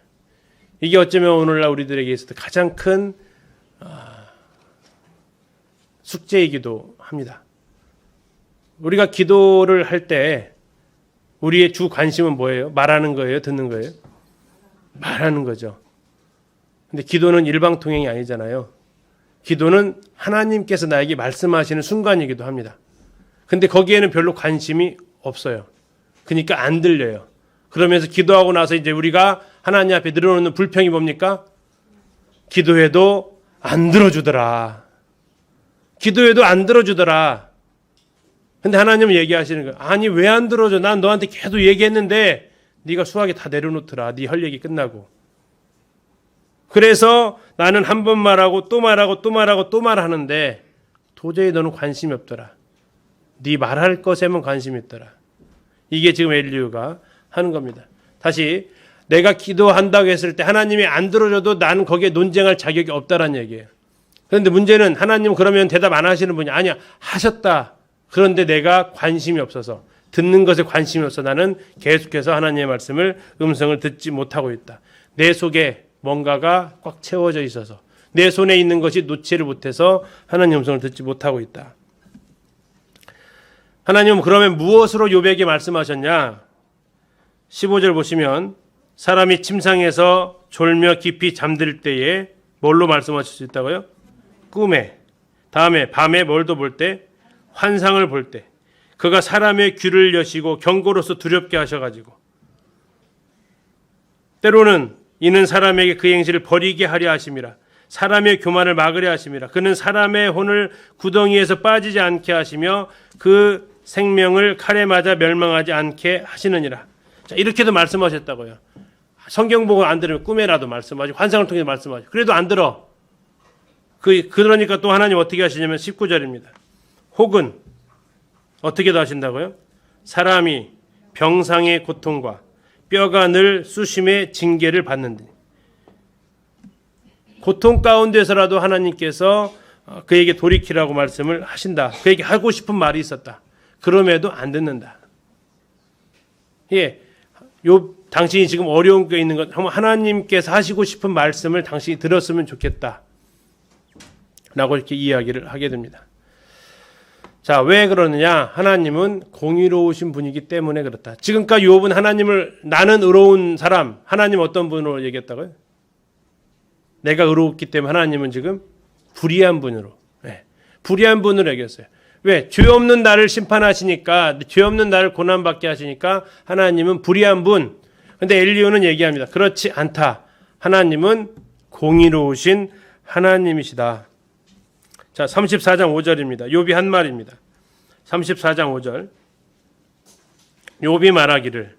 이게 어쩌면 오늘날 우리들에게 있어서 가장 큰 숙제이기도 합니다. 우리가 기도를 할 때 우리의 주 관심은 뭐예요? 말하는 거예요? 듣는 거예요? 말하는 거죠. 근데 기도는 일방통행이 아니잖아요. 기도는 하나님께서 나에게 말씀하시는 순간이기도 합니다. 근데 거기에는 별로 관심이 없어요. 그러니까 안 들려요. 그러면서 기도하고 나서 이제 우리가 하나님 앞에 늘어놓는 불평이 뭡니까? 기도해도 안 들어주더라. 기도해도 안 들어주더라. 근데 하나님은 얘기하시는 거예요. 아니 왜 안 들어줘? 난 너한테 계속 얘기했는데 네가 수학에 다 내려놓더라. 네 할 얘기 끝나고. 그래서 나는 한 번 말하고 또 말하고 또 말하고 또 말하는데 도저히 너는 관심이 없더라. 네 말할 것에만 관심이 있더라. 이게 지금 엘리후가 하는 겁니다. 다시 내가 기도한다고 했을 때 하나님이 안 들어줘도 나는 거기에 논쟁할 자격이 없다라는 얘기예요. 그런데 문제는 하나님은 그러면 대답 안 하시는 분이 아니야. 하셨다. 그런데 내가 관심이 없어서 듣는 것에 관심이 없어 나는 계속해서 하나님의 말씀을 음성을 듣지 못하고 있다. 내 속에 뭔가가 꽉 채워져 있어서 내 손에 있는 것이 놓지를 못해서 하나님의 음성을 듣지 못하고 있다. 하나님은 그러면 무엇으로 욥에게 말씀하셨냐? 15절 보시면 사람이 침상에서 졸며 깊이 잠들 때에 뭘로 말씀하실 수 있다고요? 꿈에. 다음에 밤에 뭘도 볼 때? 환상을 볼 때. 그가 사람의 귀를 여시고 경고로서 두렵게 하셔가지고 때로는 이는 사람에게 그 행실을 버리게 하려 하심이라. 사람의 교만을 막으려 하심이라. 그는 사람의 혼을 구덩이에서 빠지지 않게 하시며 그 생명을 칼에 맞아 멸망하지 않게 하시느니라. 자, 이렇게도 말씀하셨다고요. 성경 보고 안 들으면 꿈에라도 말씀하시고 환상을 통해 말씀하시고 그래도 안 들어. 그러니까 또 하나님 어떻게 하시냐면 19절입니다. 혹은 어떻게도 하신다고요? 사람이 병상의 고통과 뼈가 늘 수심의 징계를 받는데 고통 가운데서라도 하나님께서 그에게 돌이키라고 말씀을 하신다. 그에게 하고 싶은 말이 있었다. 그럼에도 안 듣는다. 예, 당신이 지금 어려운 게 있는 것, 하나님께서 하시고 싶은 말씀을 당신이 들었으면 좋겠다. 라고 이렇게 이야기를 하게 됩니다. 자, 왜 그러느냐? 하나님은 공의로우신 분이기 때문에 그렇다. 지금까지 욥은 하나님을 나는 의로운 사람, 하나님 어떤 분으로 얘기했다고요? 내가 의롭기 때문에 하나님은 지금 불의한 분으로, 불의한 분으로 얘기했어요. 왜? 죄 없는 나를 심판하시니까, 죄 없는 나를 고난받게 하시니까 하나님은 불의한 분. 근데 엘리야는 얘기합니다. 그렇지 않다. 하나님은 공의로우신 하나님이시다. 자, 34장 5절입니다. 욥이 한 말입니다. 34장 5절. 욥이 말하기를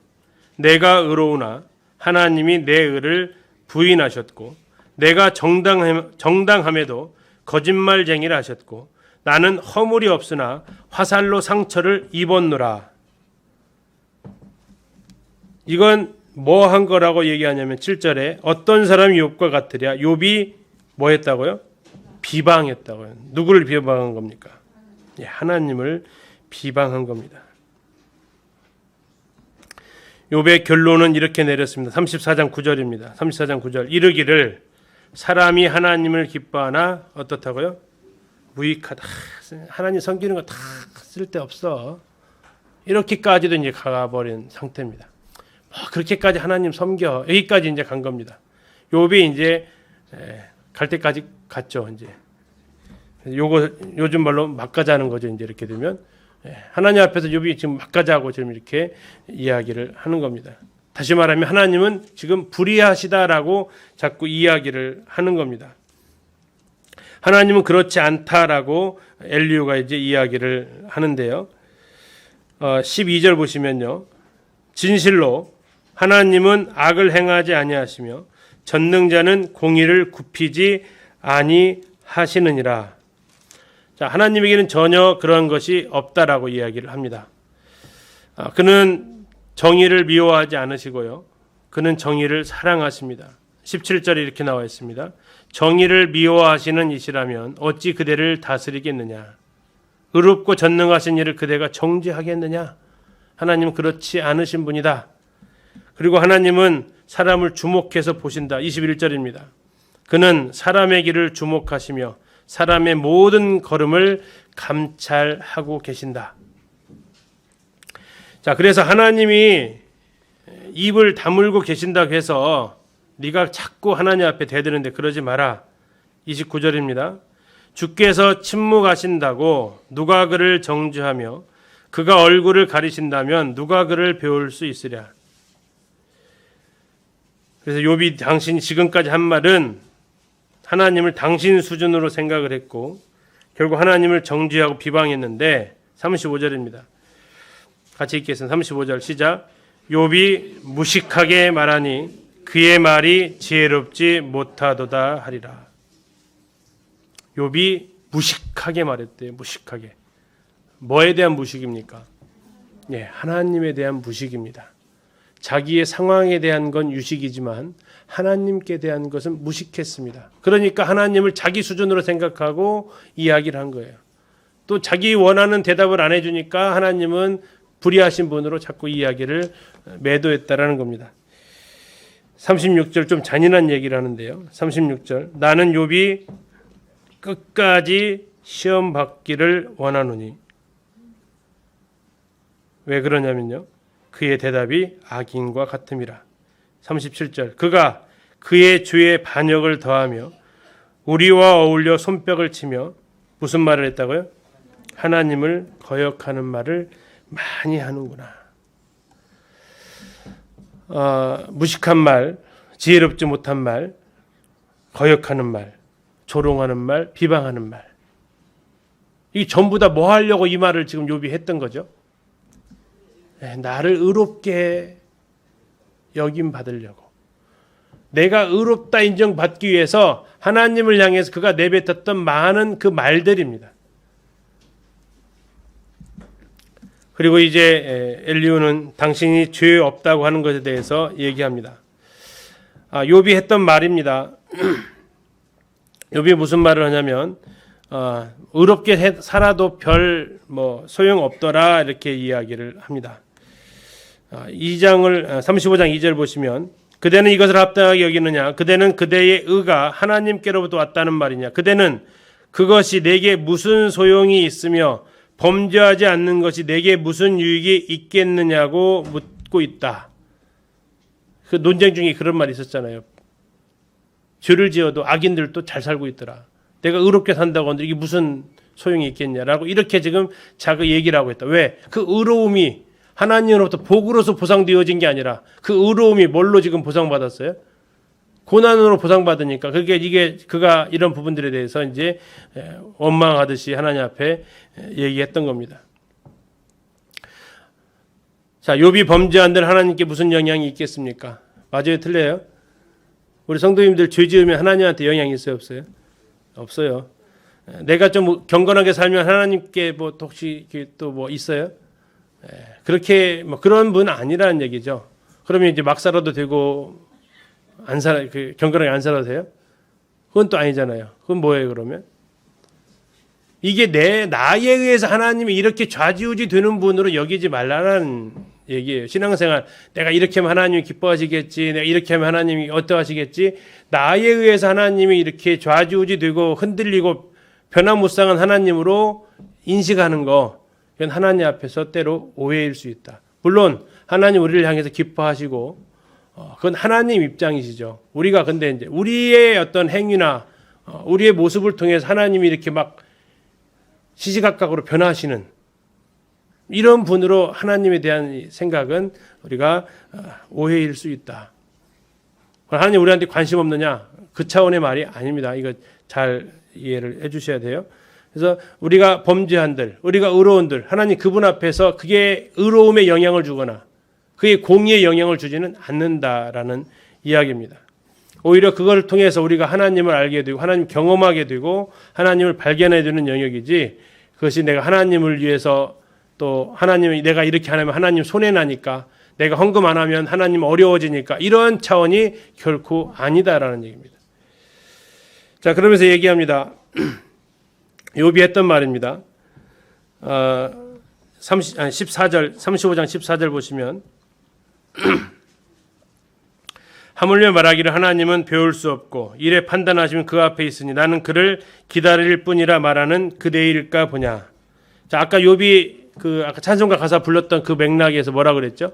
내가 의로우나 하나님이 내 의를 부인하셨고 내가 정당함에도 거짓말쟁이라 하셨고 나는 허물이 없으나 화살로 상처를 입었노라. 이건 뭐 한 거라고 얘기하냐면 7절에 어떤 사람이 욥과 같으랴. 욥이 뭐 했다고요? 비방했다고요. 누구를 비방한 겁니까? 예, 하나님을 비방한 겁니다. 욥의 결론은 이렇게 내렸습니다. 34장 9절입니다. 34장 9절. 이르기를 사람이 하나님을 기뻐하나 어떻다고요? 무익하다. 하나님 섬기는 거 다 쓸데없어. 이렇게까지도 이제 가버린 상태입니다. 그렇게까지 하나님 섬겨. 여기까지 이제 간 겁니다. 욥이 이제 갈 때까지 갔죠. 이제 요거 요즘 말로 막가자는 거죠. 이제 이렇게 되면 하나님 앞에서 욥이 지금 막가자고 지금 이렇게 이야기를 하는 겁니다. 다시 말하면 하나님은 지금 불의하시다라고 자꾸 이야기를 하는 겁니다. 하나님은 그렇지 않다라고 엘리야가 이제 이야기를 하는데요. 12절 보시면요. 진실로 하나님은 악을 행하지 아니하시며 전능자는 공의를 굽히지 아니하시느니라. 자, 하나님에게는 전혀 그런 것이 없다라고 이야기를 합니다. 그는 정의를 미워하지 않으시고요. 그는 정의를 사랑하십니다. 17절에 이렇게 나와 있습니다. 정의를 미워하시는 이시라면 어찌 그대를 다스리겠느냐? 의롭고 전능하신 이를 그대가 정죄하겠느냐? 하나님은 그렇지 않으신 분이다. 그리고 하나님은 사람을 주목해서 보신다. 21절입니다. 그는 사람의 길을 주목하시며 사람의 모든 걸음을 감찰하고 계신다. 자, 그래서 하나님이 입을 다물고 계신다고 해서 네가 자꾸 하나님 앞에 대드는데 그러지 마라. 29절입니다. 주께서 침묵하신다고 누가 그를 정죄하며 그가 얼굴을 가리신다면 누가 그를 배울 수 있으랴. 그래서 욥이 당신이 지금까지 한 말은 하나님을 당신 수준으로 생각을 했고 결국 하나님을 정죄하고 비방했는데 35절입니다. 같이 읽겠습니다. 35절 시작. 욥이 무식하게 말하니 그의 말이 지혜롭지 못하도다 하리라. 욥이 무식하게 말했대요. 무식하게. 뭐에 대한 무식입니까? 예, 하나님에 대한 무식입니다. 자기의 상황에 대한 건 유식이지만 하나님께 대한 것은 무식했습니다. 그러니까 하나님을 자기 수준으로 생각하고 이야기를 한 거예요. 또 자기 원하는 대답을 안 해주니까 하나님은 불의하신 분으로 자꾸 이야기를 매도했다라는 겁니다. 36절 좀 잔인한 얘기를 하는데요. 36절 나는 욥이 끝까지 시험 받기를 원하노니. 왜 그러냐면요. 그의 대답이 악인과 같음이라. 37절 그가 그의 죄의 반역을 더하며 우리와 어울려 손뼉을 치며 무슨 말을 했다고요? 하나님을 거역하는 말을 많이 하는구나. 무식한 말, 지혜롭지 못한 말, 거역하는 말, 조롱하는 말, 비방하는 말. 이 전부 다 뭐 하려고 이 말을 지금 욥이 했던 거죠? 나를 의롭게 여김 받으려고. 내가 의롭다 인정받기 위해서 하나님을 향해서 그가 내뱉었던 많은 그 말들입니다. 그리고 이제 엘리후는 당신이 죄 없다고 하는 것에 대해서 얘기합니다. 욥이 했던 말입니다. 욥이 무슨 말을 하냐면 의롭게 살아도 별 소용 없더라 이렇게 이야기를 합니다. 35장 2절 보시면 그대는 이것을 합당하게 여기느냐 그대는 그대의 의가 하나님께로부터 왔다는 말이냐 그대는 그것이 내게 무슨 소용이 있으며 범죄하지 않는 것이 내게 무슨 유익이 있겠느냐고 묻고 있다. 그 논쟁 중에 그런 말이 있었잖아요. 죄를 지어도 악인들도 잘 살고 있더라. 내가 의롭게 산다고 하는데 이게 무슨 소용이 있겠냐라고 이렇게 지금 자기 얘기를 하고 있다. 왜? 그 의로움이 하나님으로부터 복으로서 보상되어진 게 아니라 그 의로움이 뭘로 지금 보상받았어요? 고난으로 보상받으니까 이게 그가 이런 부분들에 대해서 이제 원망하듯이 하나님 앞에 얘기했던 겁니다. 자, 욥이 범죄한 데는 하나님께 무슨 영향이 있겠습니까? 맞아요, 틀려요? 우리 성도님들 죄 지으면 하나님한테 영향이 있어요, 없어요? 없어요. 내가 좀 경건하게 살면 하나님께 혹시 또 있어요? 그렇게 그런 분 아니라는 얘기죠. 그러면 이제 막 살아도 되고 경건하게 안 살아도 돼요? 그건 또 아니잖아요. 그건 뭐예요, 그러면? 이게 나에 의해서 하나님이 이렇게 좌지우지 되는 분으로 여기지 말라는 얘기예요. 신앙생활, 내가 이렇게 하면 하나님이 기뻐하시겠지, 내가 이렇게 하면 하나님이 어떠하시겠지, 나에 의해서 하나님이 이렇게 좌지우지 되고 흔들리고 변화무쌍한 하나님으로 인식하는 거, 이건 하나님 앞에서 때로 오해일 수 있다. 물론, 하나님 우리를 향해서 기뻐하시고, 그건 하나님 입장이시죠. 우리가 근데 이제 우리의 어떤 행위나 우리의 모습을 통해서 하나님이 이렇게 막 시시각각으로 변화하시는 이런 분으로 하나님에 대한 생각은 우리가 오해일 수 있다. 하나님 우리한테 관심 없느냐? 그 차원의 말이 아닙니다. 이거 잘 이해를 해 주셔야 돼요. 그래서 우리가 범죄한들, 우리가 의로운들, 하나님 그분 앞에서 그게 의로움에 영향을 주거나 그게 공의에 영향을 주지는 않는다라는 이야기입니다. 오히려 그걸 통해서 우리가 하나님을 알게 되고 하나님 경험하게 되고 하나님을 발견해 주는 영역이지 그것이 내가 하나님을 위해서 또 하나님이 내가 이렇게 하면 하나님 손해나니까 내가 헌금 안 하면 하나님 어려워지니까 이런 차원이 결코 아니다라는 얘기입니다. 자, 그러면서 얘기합니다. 욥이 했던 말입니다. 35장 14절 보시면 하물며 말하기를 하나님은 배울 수 없고 이래 판단하시면 그 앞에 있으니 나는 그를 기다릴 뿐이라 말하는 그대일까 보냐. 자, 아까 욥이 아까 찬송가 가사 불렀던 그 맥락에서 뭐라 그랬죠?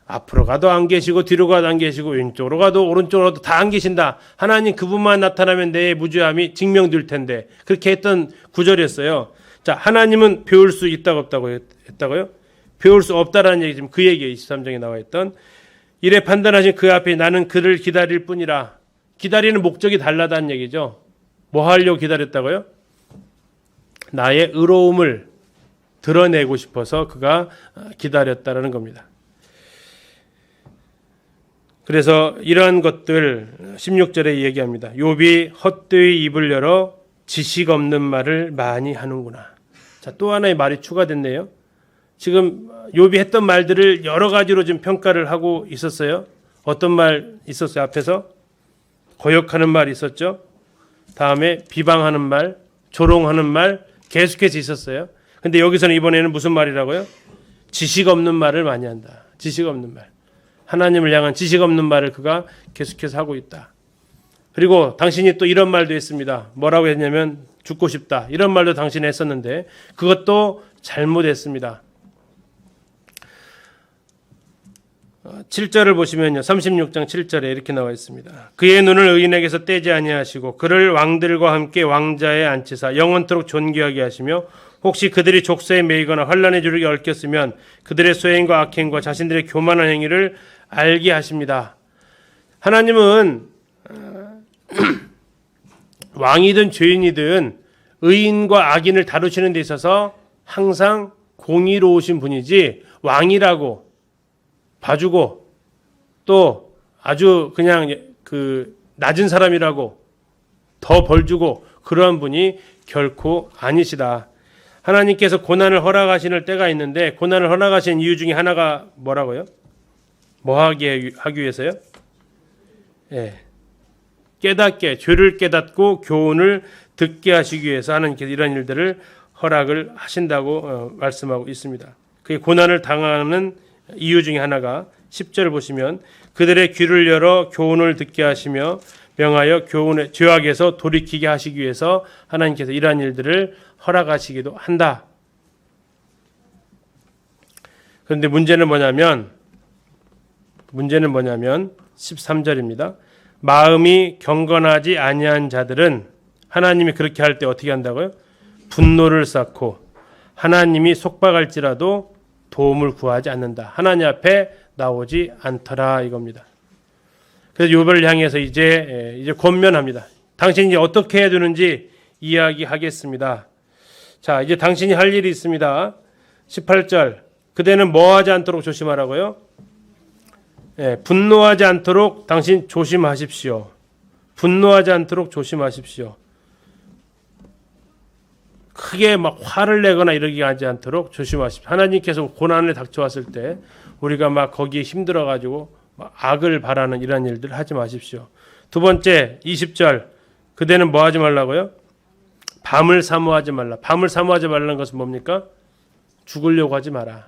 앞으로 가도 안 계시고 뒤로 가도 안 계시고 왼쪽으로 가도 오른쪽으로 가도 다 안 계신다. 하나님 그분만 나타나면 내 무죄함이 증명될 텐데 그렇게 했던 구절이었어요. 자, 하나님은 배울 수 있다고 없다고 했다고요? 배울 수 없다라는 얘기 지금 그 얘기에 23장에 나와 있던 이래 판단하신 그 앞에 나는 그를 기다릴 뿐이라. 기다리는 목적이 달라다는 얘기죠. 뭐 하려고 기다렸다고요? 나의 의로움을 드러내고 싶어서 그가 기다렸다라는 겁니다. 그래서 이러한 것들 16절에 얘기합니다. 욥이 헛되이 입을 열어 지식 없는 말을 많이 하는구나. 자, 또 하나의 말이 추가됐네요. 지금 욥이 했던 말들을 여러 가지로 좀 평가를 하고 있었어요. 어떤 말 있었어요? 앞에서 거역하는 말 있었죠. 다음에 비방하는 말, 조롱하는 말 계속해서 있었어요. 근데 여기서는 이번에는 무슨 말이라고요? 지식 없는 말을 많이 한다. 지식 없는 말. 하나님을 향한 지식 없는 말을 그가 계속해서 하고 있다. 그리고 당신이 또 이런 말도 했습니다. 뭐라고 했냐면 죽고 싶다. 이런 말도 당신이 했었는데 그것도 잘못했습니다. 7절을 보시면요. 36장 7절에 이렇게 나와 있습니다. 그의 눈을 의인에게서 떼지 아니하시고 그를 왕들과 함께 왕자에 앉히사 영원토록 존귀하게 하시며 혹시 그들이 족쇄에 매이거나 환난의 줄에 얽혔으면 그들의 소행과 악행과 자신들의 교만한 행위를 알게 하십니다. 하나님은 왕이든 죄인이든 의인과 악인을 다루시는 데 있어서 항상 공의로우신 분이지 왕이라고 봐주고 또 아주 그냥 그 낮은 사람이라고 더 벌 주고 그러한 분이 결코 아니시다. 하나님께서 고난을 허락하시는 때가 있는데 고난을 허락하신 이유 중에 하나가 뭐라고요? 뭐 하기 위해서요? 예. 깨닫게, 죄를 깨닫고 교훈을 듣게 하시기 위해서 하나님께서 이런 일들을 허락을 하신다고 말씀하고 있습니다. 그게 고난을 당하는 이유 중에 하나가 10절 보시면 그들의 귀를 열어 교훈을 듣게 하시며 명하여 교훈의 죄악에서 돌이키게 하시기 위해서 하나님께서 이러한 일들을 허락하시기도 한다. 그런데 문제는 뭐냐면 13절입니다. 마음이 경건하지 아니한 자들은 하나님이 그렇게 할 때 어떻게 한다고요? 분노를 쌓고 하나님이 속박할지라도 도움을 구하지 않는다. 하나님 앞에 나오지 않더라 이겁니다. 그래서 욥을 향해서 이제 권면합니다. 당신이 이제 어떻게 해야 되는지 이야기하겠습니다. 자, 이제 당신이 할 일이 있습니다. 18절. 그대는 뭐 하지 않도록 조심하라고요? 분노하지 않도록 당신 조심하십시오. 분노하지 않도록 조심하십시오. 크게 막 화를 내거나 이러기 하지 않도록 조심하십시오. 하나님께서 고난을 닥쳐왔을 때 우리가 막 거기에 힘들어가지고 막 악을 바라는 이런 일들 하지 마십시오. 두 번째 20절. 그대는 뭐 하지 말라고요? 밤을 사모하지 말라. 밤을 사모하지 말라는 것은 뭡니까? 죽으려고 하지 마라.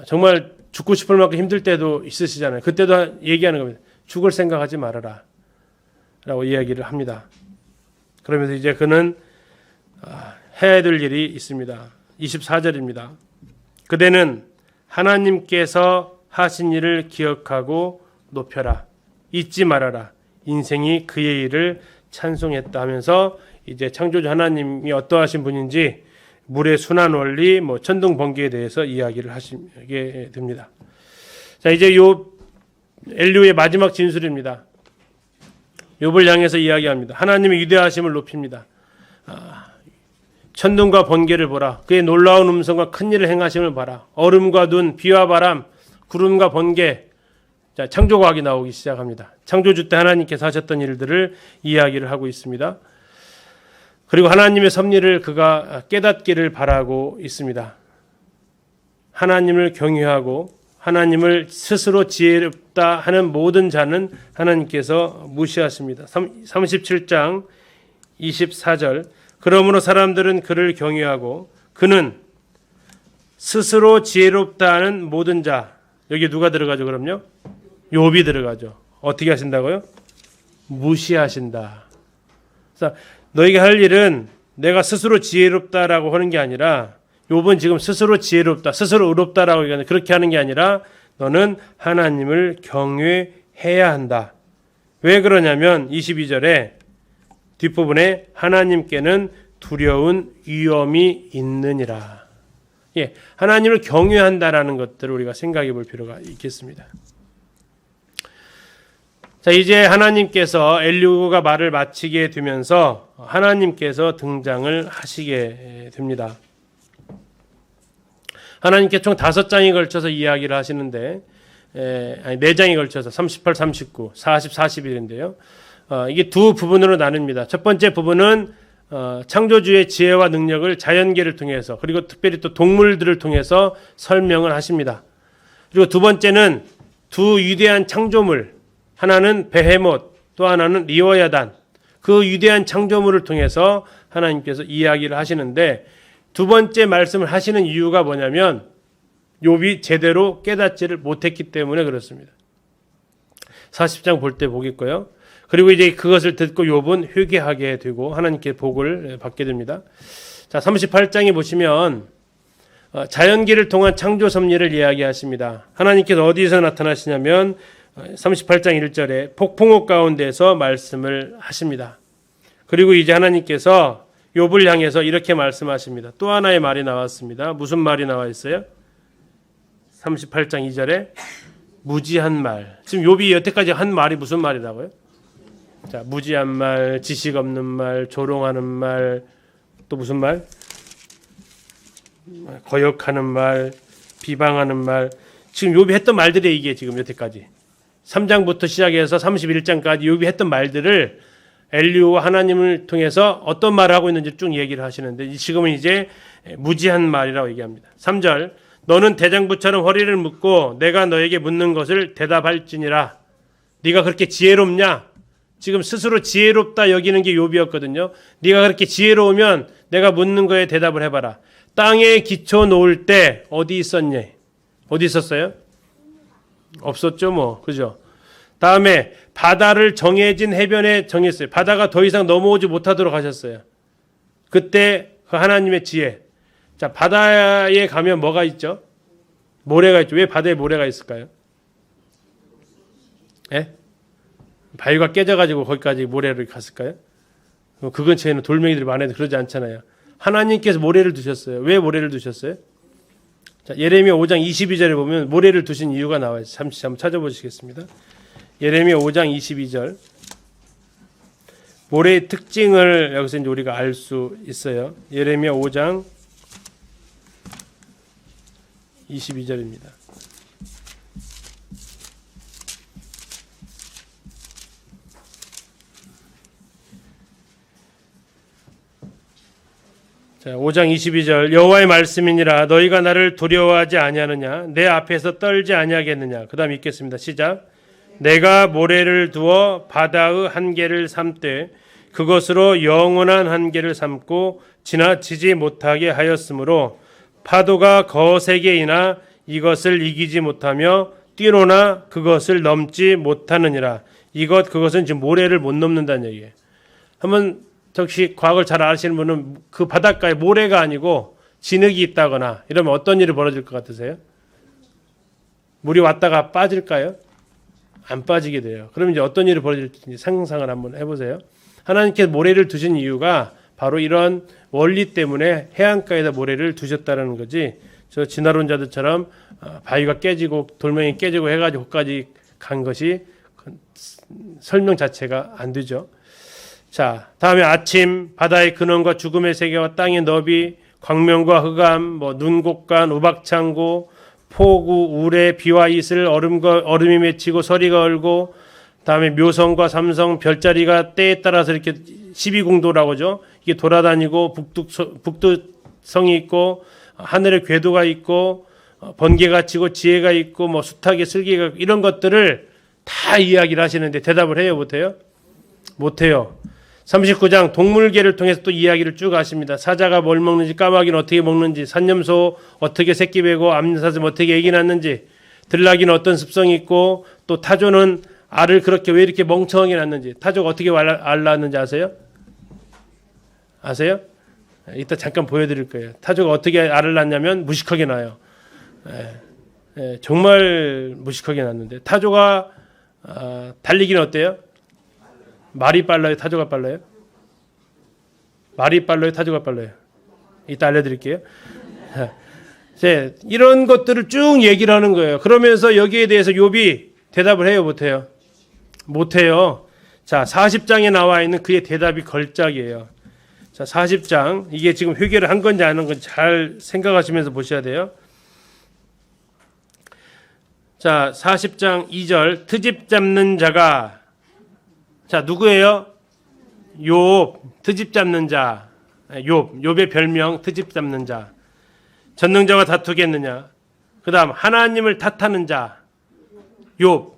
정말 죽고 싶을 만큼 힘들 때도 있으시잖아요. 그때도 얘기하는 겁니다. 죽을 생각하지 말아라 라고 이야기를 합니다. 그러면서 이제 그는 해야 될 일이 있습니다. 24절입니다. 그대는 하나님께서 하신 일을 기억하고 높여라. 잊지 말아라. 인생이 그의 일을 찬송했다 하면서 이제 창조주 하나님이 어떠하신 분인지 물의 순환 원리, 천둥 번개에 대해서 이야기를 하시게 됩니다. 자, 이제 엘리후의 마지막 진술입니다. 욥을 향해서 이야기합니다. 하나님의 위대하심을 높입니다. 천둥과 번개를 보라. 그의 놀라운 음성과 큰 일을 행하심을 봐라. 얼음과 눈, 비와 바람, 구름과 번개. 자, 창조과학이 나오기 시작합니다. 창조주 때 하나님께서 하셨던 일들을 이야기를 하고 있습니다. 그리고 하나님의 섭리를 그가 깨닫기를 바라고 있습니다. 하나님을 경외하고 하나님을 스스로 지혜롭다 하는 모든 자는 하나님께서 무시하십니다. 37장 24절. 그러므로 사람들은 그를 경외하고 그는 스스로 지혜롭다 하는 모든 자. 여기 누가 들어가죠 그럼요? 욥이 들어가죠. 어떻게 하신다고요? 무시하신다. 그래서 너희가 할 일은 내가 스스로 지혜롭다라고 하는 게 아니라 욥은 지금 스스로 지혜롭다, 스스로 의롭다라고 얘기하는 그렇게 하는 게 아니라 너는 하나님을 경외해야 한다. 왜 그러냐면 22절에 뒷부분에 하나님께는 두려운 위엄이 있느니라. 예, 하나님을 경외한다라는 것들을 우리가 생각해 볼 필요가 있겠습니다. 자, 이제 하나님께서 엘리후가 말을 마치게 되면서 하나님께서 등장을 하시게 됩니다. 하나님께 총 5장에 걸쳐서 이야기를 하시는데 4장에 걸쳐서 38, 39, 40, 41인데요. 이게 두 부분으로 나눕니다. 첫 번째 부분은 창조주의 지혜와 능력을 자연계를 통해서 그리고 특별히 또 동물들을 통해서 설명을 하십니다. 그리고 두 번째는 두 위대한 창조물, 하나는 베헤못, 또 하나는 리워야단, 그 위대한 창조물을 통해서 하나님께서 이야기를 하시는데 두 번째 말씀을 하시는 이유가 뭐냐면 욥이 제대로 깨닫지를 못했기 때문에 그렇습니다. 40장 볼 때 보겠고요. 그리고 이제 그것을 듣고 욥은 회개하게 되고 하나님께 복을 받게 됩니다. 자, 38장에 보시면 자연계를 통한 창조 섭리를 이야기하십니다. 하나님께서 어디서 나타나시냐면 38장 1절에 폭풍우 가운데서 말씀을 하십니다. 그리고 이제 하나님께서 욥을 향해서 이렇게 말씀하십니다. 또 하나의 말이 나왔습니다. 무슨 말이 나와 있어요? 38장 2절에 무지한 말. 지금 욥이 여태까지 한 말이 무슨 말이라고요? 자, 무지한 말, 지식 없는 말, 조롱하는 말, 또 무슨 말? 거역하는 말, 비방하는 말. 지금 욥이 했던 말들이 이게 지금 여태까지 3장부터 시작해서 31장까지 욥이 했던 말들을 엘리후와 하나님을 통해서 어떤 말을 하고 있는지 쭉 얘기를 하시는데 지금은 이제 무지한 말이라고 얘기합니다. 3절 너는 대장부처럼 허리를 묶고 내가 너에게 묻는 것을 대답할지니라. 네가 그렇게 지혜롭냐? 지금 스스로 지혜롭다 여기는 게 욥이었거든요. 네가 그렇게 지혜로우면 내가 묻는 거에 대답을 해봐라. 땅에 기초 놓을 때 어디 있었니? 어디 있었어요? 없었죠 뭐. 그죠? 다음에 바다를 정해진 해변에 정했어요. 바다가 더 이상 넘어오지 못하도록 하셨어요. 그때 그 하나님의 지혜. 자, 바다에 가면 뭐가 있죠? 모래가 있죠. 왜 바다에 모래가 있을까요? 예? 바위가 깨져가지고 거기까지 모래를 갔을까요? 그 근처에는 돌멩이들이 많아도 그러지 않잖아요. 하나님께서 모래를 두셨어요. 왜 모래를 두셨어요? 자, 예레미야 5장 22절에 보면 모래를 두신 이유가 나와요. 잠시 한번 찾아보시겠습니다. 예레미야 5장 22절. 모래의 특징을 여기서 이제 우리가 알 수 있어요. 예레미야 5장 22절입니다. 자, 5장 22절 여호와의 말씀이니라 너희가 나를 두려워하지 아니하느냐 내 앞에서 떨지 아니하겠느냐. 그 다음 읽겠습니다. 시작. 내가 모래를 두어 바다의 한계를 삼되 그것으로 영원한 한계를 삼고 지나치지 못하게 하였으므로 파도가 거세게 이나 이것을 이기지 못하며 뛰노나 그것을 넘지 못하느니라. 그것은 지금 모래를 못 넘는다는 얘기예요. 한번 혹시 과거를 잘 아시는 분은 그 바닷가에 모래가 아니고 진흙이 있다거나 이러면 어떤 일이 벌어질 것 같으세요? 물이 왔다가 빠질까요? 안 빠지게 돼요. 그럼 이제 어떤 일이 벌어질지 상상을 한번 해보세요. 하나님께서 모래를 두신 이유가 바로 이런 원리 때문에 해안가에다 모래를 두셨다는 거지. 저 진화론자들처럼 바위가 깨지고 돌멩이 깨지고 해가지고 거기까지 간 것이 설명 자체가 안 되죠. 자, 다음에 아침, 바다의 근원과 죽음의 세계와 땅의 너비, 광명과 흑암, 눈곡간, 우박창고, 폭우, 우레, 비와 이슬, 얼음이 맺히고 서리가 얼고, 다음에 묘성과 삼성, 별자리가 때에 따라서 이렇게 12궁도라고 하죠. 이게 돌아다니고 북두성이 있고 하늘에 궤도가 있고 번개가 치고 지혜가 있고 숱하게 슬기가 있고 이런 것들을 다 이야기를 하시는데 대답을 해요, 못해요? 못해요. 39장 동물계를 통해서 또 이야기를 쭉 하십니다. 사자가 뭘 먹는지, 까마귀는 어떻게 먹는지, 산염소 어떻게 새끼 베고 암사슴 어떻게 애기 낳는지, 들나귀는 어떤 습성이 있고, 또 타조는 알을 그렇게 왜 이렇게 멍청하게 낳는지, 타조가 어떻게 알 낳는지 아세요? 아세요? 이따 잠깐 보여드릴 거예요. 타조가 어떻게 알을 낳냐면 무식하게 낳아요. 정말 무식하게 낳는데 타조가 달리기는 어때요? 말이 빨라요? 타조가 빨라요? 말이 빨라요? 타조가 빨라요? 이따 알려드릴게요. 이런 것들을 쭉 얘기를 하는 거예요. 그러면서 여기에 대해서 욥이 대답을 해요? 못해요? 못해요. 자, 40장에 나와 있는 그의 대답이 걸작이에요. 자, 40장. 이게 지금 회개를 한 건지 안 한 건지 잘 생각하시면서 보셔야 돼요. 자, 40장 2절. 트집 잡는 자가 자, 누구예요? 욥, 트집 잡는 자. 욥의 별명 트집 잡는 자. 전능자와 다투겠느냐? 그다음 하나님을 탓하는 자. 욥.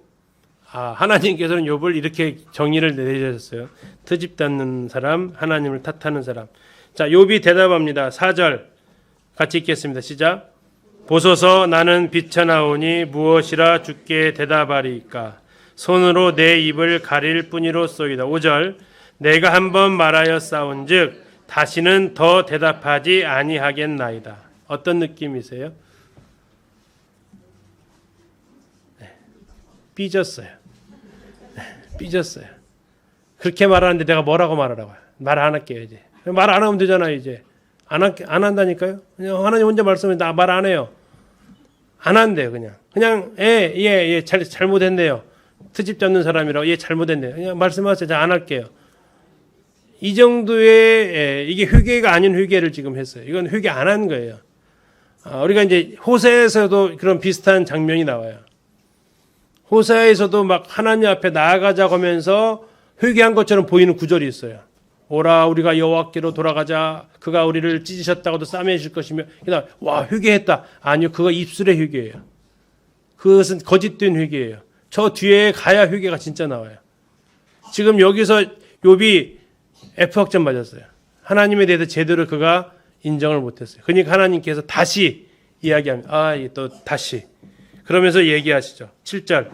하나님께서는 욥을 이렇게 정의를 내리셨어요. 트집 잡는 사람, 하나님을 탓하는 사람. 자, 욥이 대답합니다. 4절 같이 읽겠습니다. 시작. 보소서 나는 비쳐나오니 무엇이라 주께 대답하리이까? 손으로 내 입을 가릴 뿐이로소이다. 5절 내가 한번 말하여 싸운즉 다시는 더 대답하지 아니하겠나이다. 어떤 느낌이세요? 삐졌어요. 삐졌어요. 그렇게 말하는데 내가 뭐라고 말하라고요? 말 안 할게요. 이제 말 안 하면 되잖아요. 이제 안 한다니까요. 그냥 하나님 혼자 말씀해. 나 말 안 해요. 안 한대요. 그냥 예 잘못했네요. 트집 잡는 사람이라고 잘못했네요. 그냥 말씀하세요. 안 할게요. 이 정도의 이게 회개가 아닌 회개를 지금 했어요. 이건 회개 안 한 거예요. 우리가 이제 호세에서도 그런 비슷한 장면이 나와요. 호세아에서도 막 하나님 앞에 나아가자고 하면서 회개한 것처럼 보이는 구절이 있어요. 오라 우리가 여호와께로 돌아가자. 그가 우리를 찢으셨다고도 싸매실 것이며. 그다음 와 회개했다. 아니요, 그거 입술의 회개예요. 그것은 거짓된 회개예요. 저 뒤에 가야 회개가 진짜 나와요. 지금 여기서 욥이 F학점 맞았어요. 하나님에 대해서 제대로 그가 인정을 못했어요. 그러니까 하나님께서 다시 이야기합니다. 또 다시. 그러면서 얘기하시죠. 7절.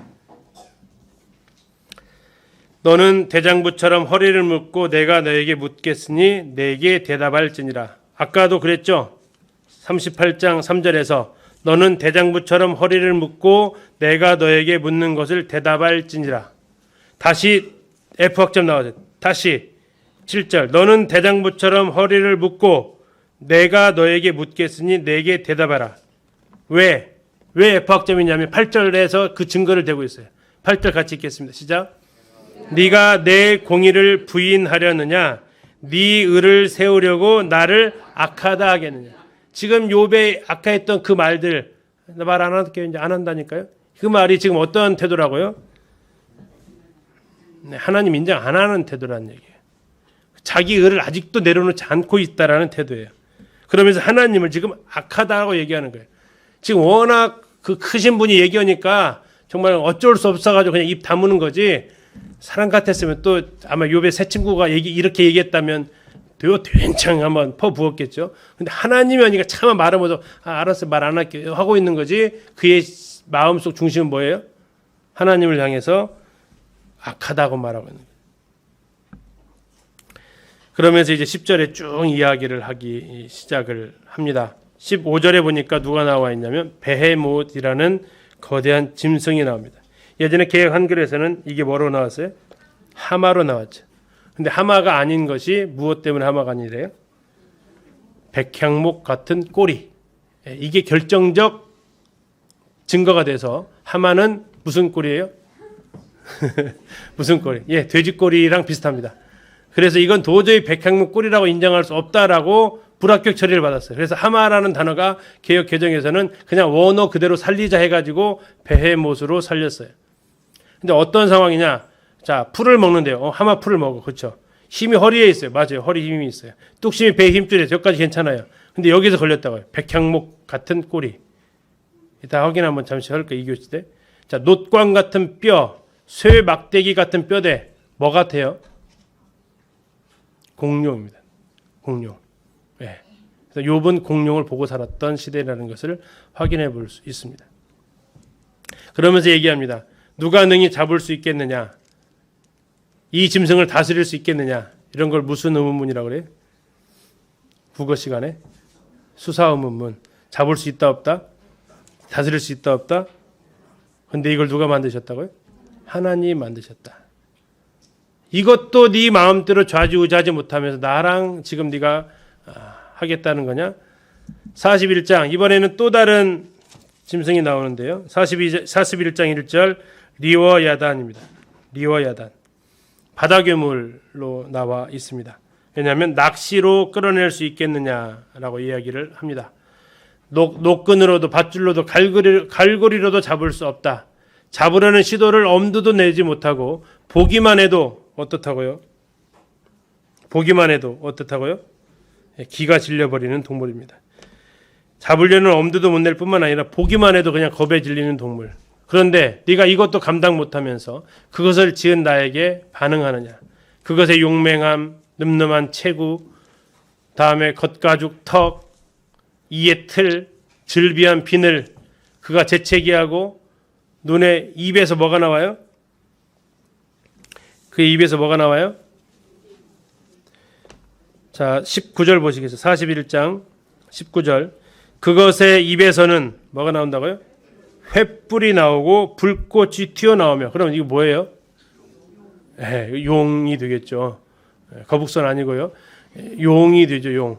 너는 대장부처럼 허리를 묶고 내가 너에게 묻겠으니 내게 대답할지니라. 아까도 그랬죠. 38장 3절에서 너는 대장부처럼 허리를 묶고 내가 너에게 묻는 것을 대답할지니라. 다시 F학점 나와서 다시 7절. 너는 대장부처럼 허리를 묶고 내가 너에게 묻겠으니 내게 대답하라. 왜 F학점이냐면 8절에서 그 증거를 대고 있어요. 8절 같이 읽겠습니다. 시작. 네가 내 공의를 부인하려느냐? 네 의를 세우려고 나를 악하다 하겠느냐? 지금 욥에 아까 했던 그 말들 말 안 할게요. 이제 안 한다니까요. 그 말이 지금 어떤 태도라고요? 하나님 인정 안 하는 태도라는 얘기예요. 자기 의를 아직도 내려놓지 않고 있다라는 태도예요. 그러면서 하나님을 지금 악하다고 얘기하는 거예요. 지금 워낙 그 크신 분이 얘기하니까 정말 어쩔 수 없어가지고 그냥 입 다무는 거지. 사람 같았으면 또 아마 욥의 새 친구가 이렇게 얘기했다면 된창 한번 퍼부었겠죠. 근데 하나님이 하니까 차마 말을 못하고 알았어 말 안 할게 하고 있는 거지. 그의 마음속 중심은 뭐예요? 하나님을 향해서 악하다고 말하고 있는 거예요. 그러면서 이제 10절에 쭉 이야기를 하기 시작을 합니다. 15절에 보니까 누가 나와 있냐면 베헤못이라는 거대한 짐승이 나옵니다. 예전에 개역 한글에서는 이게 뭐로 나왔어요? 하마로 나왔죠. 근데 하마가 아닌 것이 무엇 때문에 하마가 아니래요? 백향목 같은 꼬리. 이게 결정적 증거가 돼서 하마는 무슨 꼬리예요? 무슨 꼬리? 돼지 꼬리랑 비슷합니다. 그래서 이건 도저히 백향목 꼬리라고 인정할 수 없다라고 불합격 처리를 받았어요. 그래서 하마라는 단어가 개역 개정에서는 그냥 원어 그대로 살리자 해가지고 베헤못으로 살렸어요. 근데 어떤 상황이냐? 자, 풀을 먹는데요. 하마 풀을 먹어. 그렇죠? 힘이 허리에 있어요. 맞아요. 허리 힘이 있어요. 뚝심이 배에 힘줄에 저까지 괜찮아요. 근데 여기서 걸렸다고요. 백향목 같은 꼬리. 이따 확인 한번 잠시 할까요? 2교시 때. 자, 놋광 같은 뼈, 쇠 막대기 같은 뼈대. 뭐 같아요? 공룡입니다. 공룡. 네. 그래서 욥은 공룡을 보고 살았던 시대라는 것을 확인해 볼 수 있습니다. 그러면서 얘기합니다. 누가 능히 잡을 수 있겠느냐? 이 짐승을 다스릴 수 있겠느냐? 이런 걸 무슨 의문문이라고 그래요? 국어 시간에 수사 의문문. 잡을 수 있다 없다? 다스릴 수 있다 없다? 근데 이걸 누가 만드셨다고요? 하나님 만드셨다. 이것도 네 마음대로 좌지우지하지 못하면서 나랑 지금 네가 하겠다는 거냐? 41장 이번에는 또 다른 짐승이 나오는데요. 41장 1절 리워 야단입니다. 리워 야단. 바다 괴물로 나와 있습니다. 왜냐하면 낚시로 끌어낼 수 있겠느냐라고 이야기를 합니다. 노끈으로도 밧줄로도 갈고리로도 잡을 수 없다. 잡으려는 시도를 엄두도 내지 못하고 보기만 해도 어떻다고요? 보기만 해도 어떻다고요? 기가 질려버리는 동물입니다. 잡으려는 엄두도 못 낼 뿐만 아니라 보기만 해도 그냥 겁에 질리는 동물. 그런데 네가 이것도 감당 못하면서 그것을 지은 나에게 반응하느냐. 그것의 용맹함, 늠름한 체구, 다음에 겉가죽 턱, 이의 틀, 즐비한 비늘, 그가 재채기하고 눈에 입에서 뭐가 나와요? 그의 입에서 뭐가 나와요? 자, 19절 보시겠어요? 41장 19절. 그것의 입에서는 뭐가 나온다고요? 횃불이 나오고 불꽃이 튀어나오며. 그럼 이거 뭐예요? 용이 되겠죠. 거북선 아니고요. 용이 되죠. 용.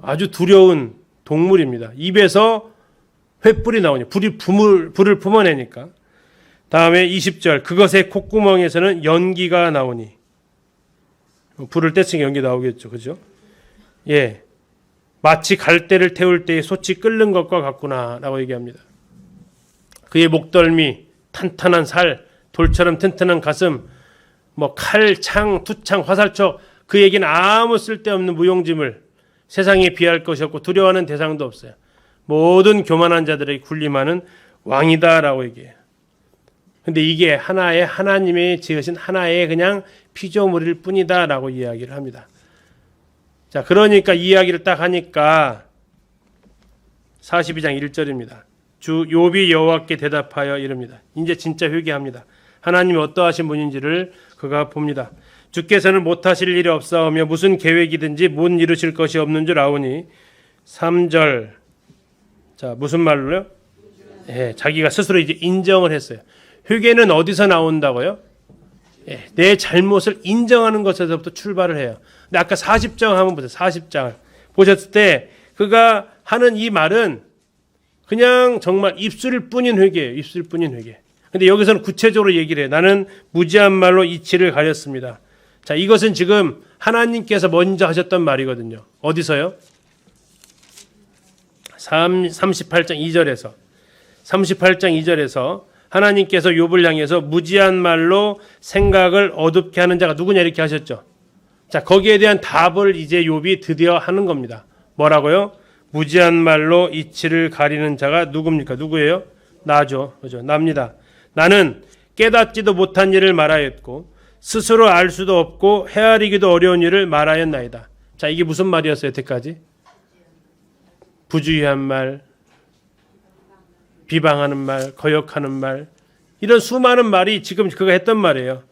아주 두려운 동물입니다. 입에서 횃불이 나오니 불을 뿜어내니까. 다음에 20절. 그것의 콧구멍에서는 연기가 나오니. 불을 뗐으니까 연기 나오겠죠. 그죠? 예. 마치 갈대를 태울 때에 솥이 끓는 것과 같구나 라고 얘기합니다. 그의 목덜미, 탄탄한 살, 돌처럼 튼튼한 가슴, 뭐 칼, 창, 투창, 화살촉, 그 얘기는 아무 쓸데없는 무용지물, 세상에 비할 것이 없고 두려워하는 대상도 없어요. 모든 교만한 자들에게 군림하는 왕이다라고 얘기해요. 근데 이게 하나의 하나님의 지으신 하나의 그냥 피조물일 뿐이다라고 이야기를 합니다. 자, 그러니까 이 이야기를 딱 하니까 42장 1절입니다. 주 욥이 여호와께 대답하여 이릅니다. 이제 진짜 회개합니다. 하나님이 어떠하신 분인지를 그가 봅니다. 주께서는 못하실 일이 없사오며 무슨 계획이든지 못 이루실 것이 없는 줄 아오니 3절. 자, 무슨 말로요? 예, 자기가 스스로 이제 인정을 했어요. 회개는 어디서 나온다고요? 예, 내 잘못을 인정하는 것에서부터 출발을 해요. 근데 아까 40장 한번 보세요. 40장을 보셨을 때 그가 하는 이 말은 그냥 정말 입술일 뿐인 회개예요. 입술일 뿐인 회개. 근데 여기서는 구체적으로 얘기를 해요. 나는 무지한 말로 이치를 가렸습니다. 자, 이것은 지금 하나님께서 먼저 하셨던 말이거든요. 어디서요? 38장 2절에서 38장 2절에서 하나님께서 욥을 향해서 무지한 말로 생각을 어둡게 하는 자가 누구냐 이렇게 하셨죠. 자, 거기에 대한 답을 이제 욥이 드디어 하는 겁니다. 뭐라고요? 무지한 말로 이치를 가리는 자가 누굽니까? 누구예요? 나죠. 그죠? 납니다. 나는 깨닫지도 못한 일을 말하였고 스스로 알 수도 없고 헤아리기도 어려운 일을 말하였나이다. 자, 이게 무슨 말이었어요? 여태까지? 부주의한 말, 비방하는 말, 거역하는 말, 이런 수많은 말이 지금 그가 했던 말이에요.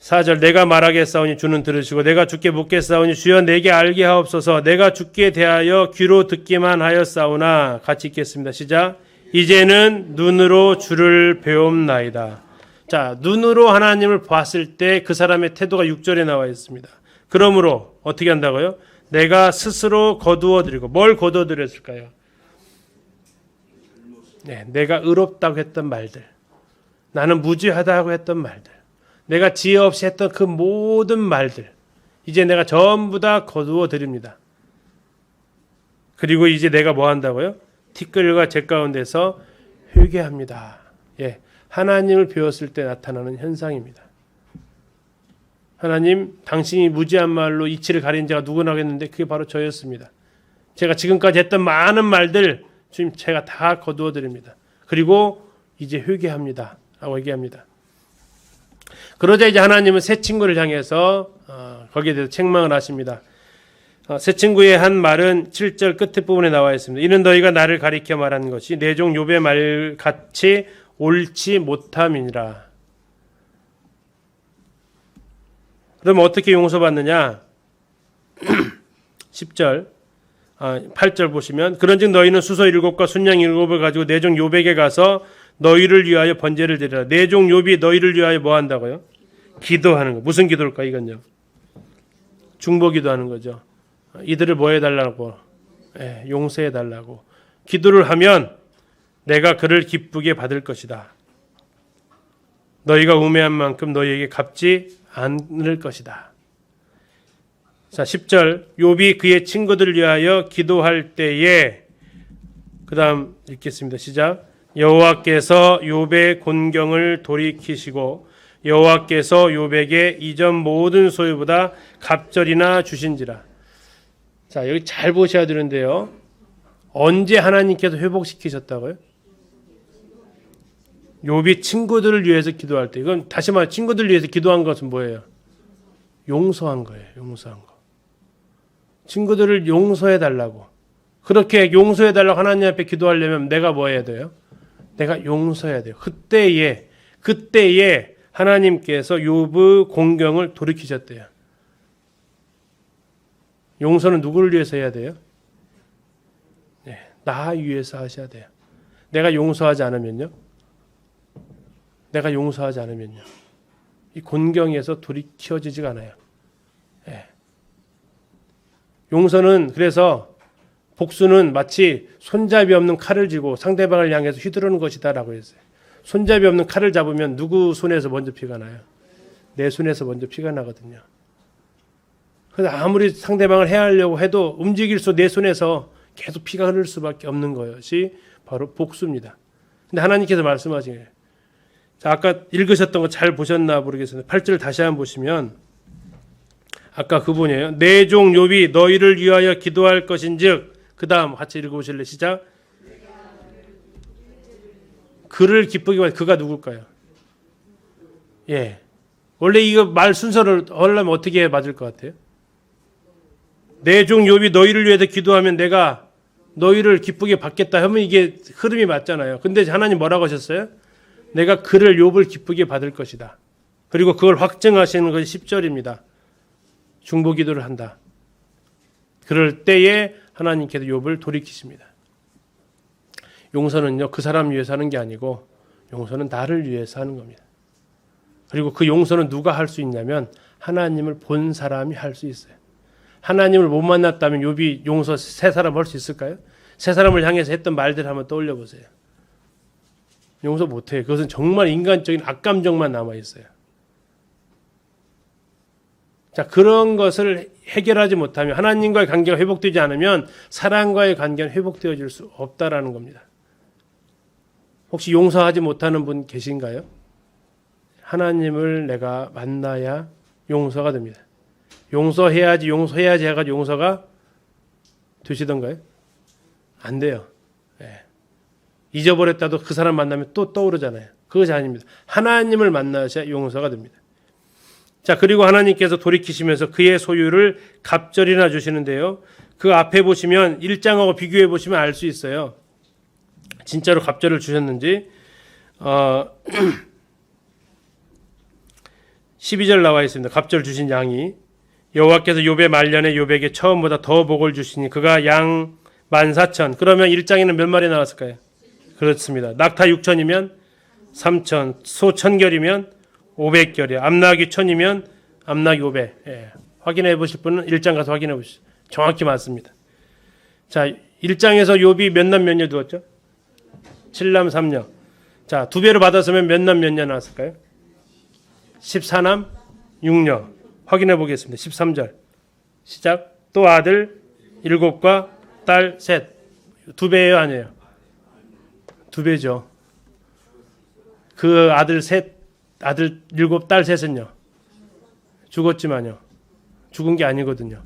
4절 내가 말하겠사오니 주는 들으시고 내가 주께 묻겠사오니 주여 내게 알게 하옵소서. 내가 주께 대하여 귀로 듣기만 하였사오나. 같이 읽겠습니다. 시작. 이제는 눈으로 주를 배움나이다. 자, 눈으로 하나님을 봤을 때 그 사람의 태도가 6절에 나와 있습니다. 그러므로 어떻게 한다고요? 내가 스스로 거두어드리고. 뭘 거두어드렸을까요? 네, 내가 의롭다고 했던 말들, 나는 무죄하다고 했던 말들, 내가 지혜 없이 했던 그 모든 말들 이제 내가 전부 다 거두어 드립니다. 그리고 이제 내가 뭐 한다고요? 티끌과 재 가운데서 회개합니다. 예, 하나님을 배웠을 때 나타나는 현상입니다. 하나님, 당신이 무지한 말로 이치를 가린 자가 누구나 하겠는데 그게 바로 저였습니다. 제가 지금까지 했던 많은 말들 주님 제가 다 거두어 드립니다. 그리고 이제 회개합니다 라고 얘기합니다. 그러자 이제 하나님은 새 친구를 향해서 거기에 대해서 책망을 하십니다. 새 친구의 한 말은 7절 끝에 부분에 나와 있습니다. 이는 너희가 나를 가리켜 말한 것이 내 종 욥의 말같이 옳지 못함이니라. 그러면 어떻게 용서받느냐? 10절 8절 보시면 그런즉 너희는 수소 7과 순양 7을 가지고 내 종 욥에게 가서 너희를 위하여 번제를 드리라. 내 종 욥이 너희를 위하여 뭐 한다고요? 기도하는 거. 무슨 기도일까 이건요? 중보 기도하는 거죠. 이들을 뭐 해달라고? 용서해달라고. 기도를 하면 내가 그를 기쁘게 받을 것이다. 너희가 우매한 만큼 너희에게 갚지 않을 것이다. 자, 10절 욥이 그의 친구들을 위하여 기도할 때에 그 다음 읽겠습니다. 시작. 여호와께서 욥의 곤경을 돌이키시고 여호와께서 욥에게 이전 모든 소유보다 갑절이나 주신지라. 자, 여기 잘 보셔야 되는데요. 언제 하나님께서 회복시키셨다고요? 욥이 친구들을 위해서 기도할 때. 이건 다시 말해 친구들을 위해서 기도한 것은 뭐예요? 용서한 거예요. 용서한 거. 친구들을 용서해 달라고. 그렇게 용서해 달라고 하나님 앞에 기도하려면 내가 뭐 해야 돼요? 내가 용서해야 돼요. 그때에 하나님께서 욥의 공경을 돌이키셨대요. 용서는 누구를 위해서 해야 돼요? 네, 나 위해서 하셔야 돼요. 내가 용서하지 않으면요? 이 곤경에서 돌이켜지지가 않아요. 네. 용서는 그래서 복수는 마치 손잡이 없는 칼을 쥐고 상대방을 향해서 휘두르는 것이다라고 했어요. 손잡이 없는 칼을 잡으면 누구 손에서 먼저 피가 나요? 내 손에서 먼저 피가 나거든요. 그래서 아무리 상대방을 해하려고 해도 움직일수록 내 손에서 계속 피가 흐를 수밖에 없는 것이 바로 복수입니다. 근데 하나님께서 말씀하신 거예요. 자, 아까 읽으셨던 거 잘 보셨나 모르겠어요. 8절 다시 한번 보시면 아까 그분이에요. 내 종 욥이 너희를 위하여 기도할 것인즉, 그 다음 같이 읽어보실래요? 시작. 그를 기쁘게 하면 그가 누굴까요? 예. 원래 이거 말 순서를 하려면 어떻게 맞을 것 같아요? 내 종 욥이 너희를 위해서 기도하면 내가 너희를 기쁘게 받겠다 하면 이게 흐름이 맞잖아요. 근데 하나님 뭐라고 하셨어요? 내가 그를 욥을 기쁘게 받을 것이다. 그리고 그걸 확증하시는 것이 10절입니다. 중보 기도를 한다. 그럴 때에 하나님께서 욥을 돌이키십니다. 용서는요, 그 사람 위해서 하는 게 아니고 용서는 나를 위해서 하는 겁니다. 그리고 그 용서는 누가 할 수 있냐면 하나님을 본 사람이 할 수 있어요. 하나님을 못 만났다면 욥이 용서 세 사람 할 수 있을까요? 세 사람을 향해서 했던 말들 한번 떠올려 보세요. 용서 못해요. 그것은 정말 인간적인 악감정만 남아있어요. 자, 그런 것을 해결하지 못하면, 하나님과의 관계가 회복되지 않으면 사람과의 관계는 회복되어질 수 없다라는 겁니다. 혹시 용서하지 못하는 분 계신가요? 하나님을 내가 만나야 용서가 됩니다. 용서해야지 해가지고 용서가 되시던가요? 안 돼요. 네. 잊어버렸다도 그 사람 만나면 또 떠오르잖아요. 그것이 아닙니다. 하나님을 만나셔야 용서가 됩니다. 자, 그리고 하나님께서 돌이키시면서 그의 소유를 갑절이나 주시는데요. 그 앞에 보시면 1장하고 비교해 보시면 알 수 있어요. 진짜로 갑절을 주셨는지. 12절 나와 있습니다. 갑절 주신 양이 여호와께서 욥의 말년에 욥에게 처음보다 더 복을 주시니 그가 양 14,000. 그러면 1장에는 몇 마리 나왔을까요? 그렇습니다. 낙타 6,000이면 3,000, 소 1,000결이면 500결이에요. 암낙이 1,000이면 암낙이 500. 예. 확인해 보실 분은 1장 가서 확인해 보시죠. 정확히 맞습니다. 자, 1장에서 욥이 몇 남 몇 녀 두었죠? 7남 3녀. 자, 두 배로 받았으면 몇 남 몇 녀 나왔을까요? 14남 6녀. 확인해 보겠습니다. 13절. 시작. 또 아들 7과 딸 3. 두 배예요, 아니에요? 두 배죠. 그 아들 7, 딸 3은요. 죽었지만요. 죽은 게 아니거든요.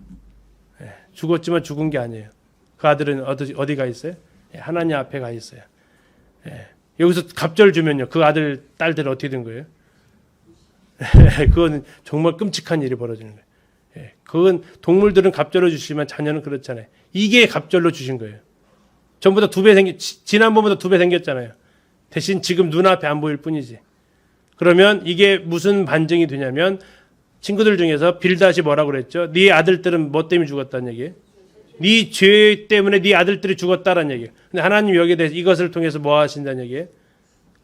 죽었지만 죽은 게 아니에요. 그 아들은 어디 가 있어요? 하나님 앞에 가 있어요. 여기서 갑절 주면요. 그 아들, 딸들은 어떻게 된 거예요? 그건 정말 끔찍한 일이 벌어지는 거예요. 그건 동물들은 갑절로 주시지만 자녀는 그렇잖아요. 이게 갑절로 주신 거예요. 전보다 2배 지난번보다 2배 생겼잖아요. 대신 지금 눈앞에 안 보일 뿐이지. 그러면 이게 무슨 반증이 되냐면 친구들 중에서 빌닷이 뭐라고 그랬죠? 네 아들들은 뭐 때문에 죽었다는 얘기예요? 네 죄 때문에 네 아들들이 죽었다라는 얘기예요. 근데 하나님 여기에 대해서 이것을 통해서 뭐 하신다는 얘기예요?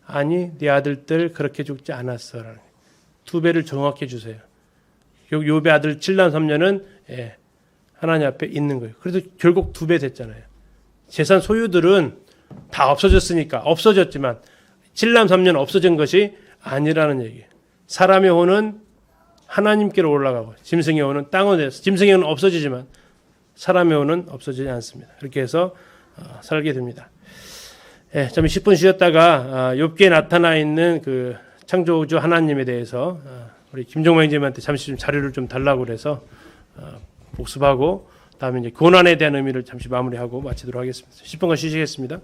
아니, 네 아들들 그렇게 죽지 않았어라는 거예요. 2배를 정확히 주세요. 욥의 아들 7남 3녀는 하나님 앞에 있는 거예요. 그래서 결국 2배 됐잖아요. 재산 소유들은 다 없어졌지만 7남 3녀는 없어진 것이 아니라는 얘기예요. 사람의 혼은 하나님께로 올라가고 짐승의 혼은 땅으로 짐승의 혼은 없어지지만 사람의 혼은 없어지지 않습니다. 이렇게 해서 살게 됩니다. 잠시 10분 쉬었다가 욥기에 나타나 있는 그 창조주 하나님에 대해서 우리 김종만 형님한테 잠시 좀 자료를 좀 달라고 그래서 복습하고 다음에 이제 고난에 대한 의미를 잠시 마무리하고 마치도록 하겠습니다. 10분간 쉬시겠습니다.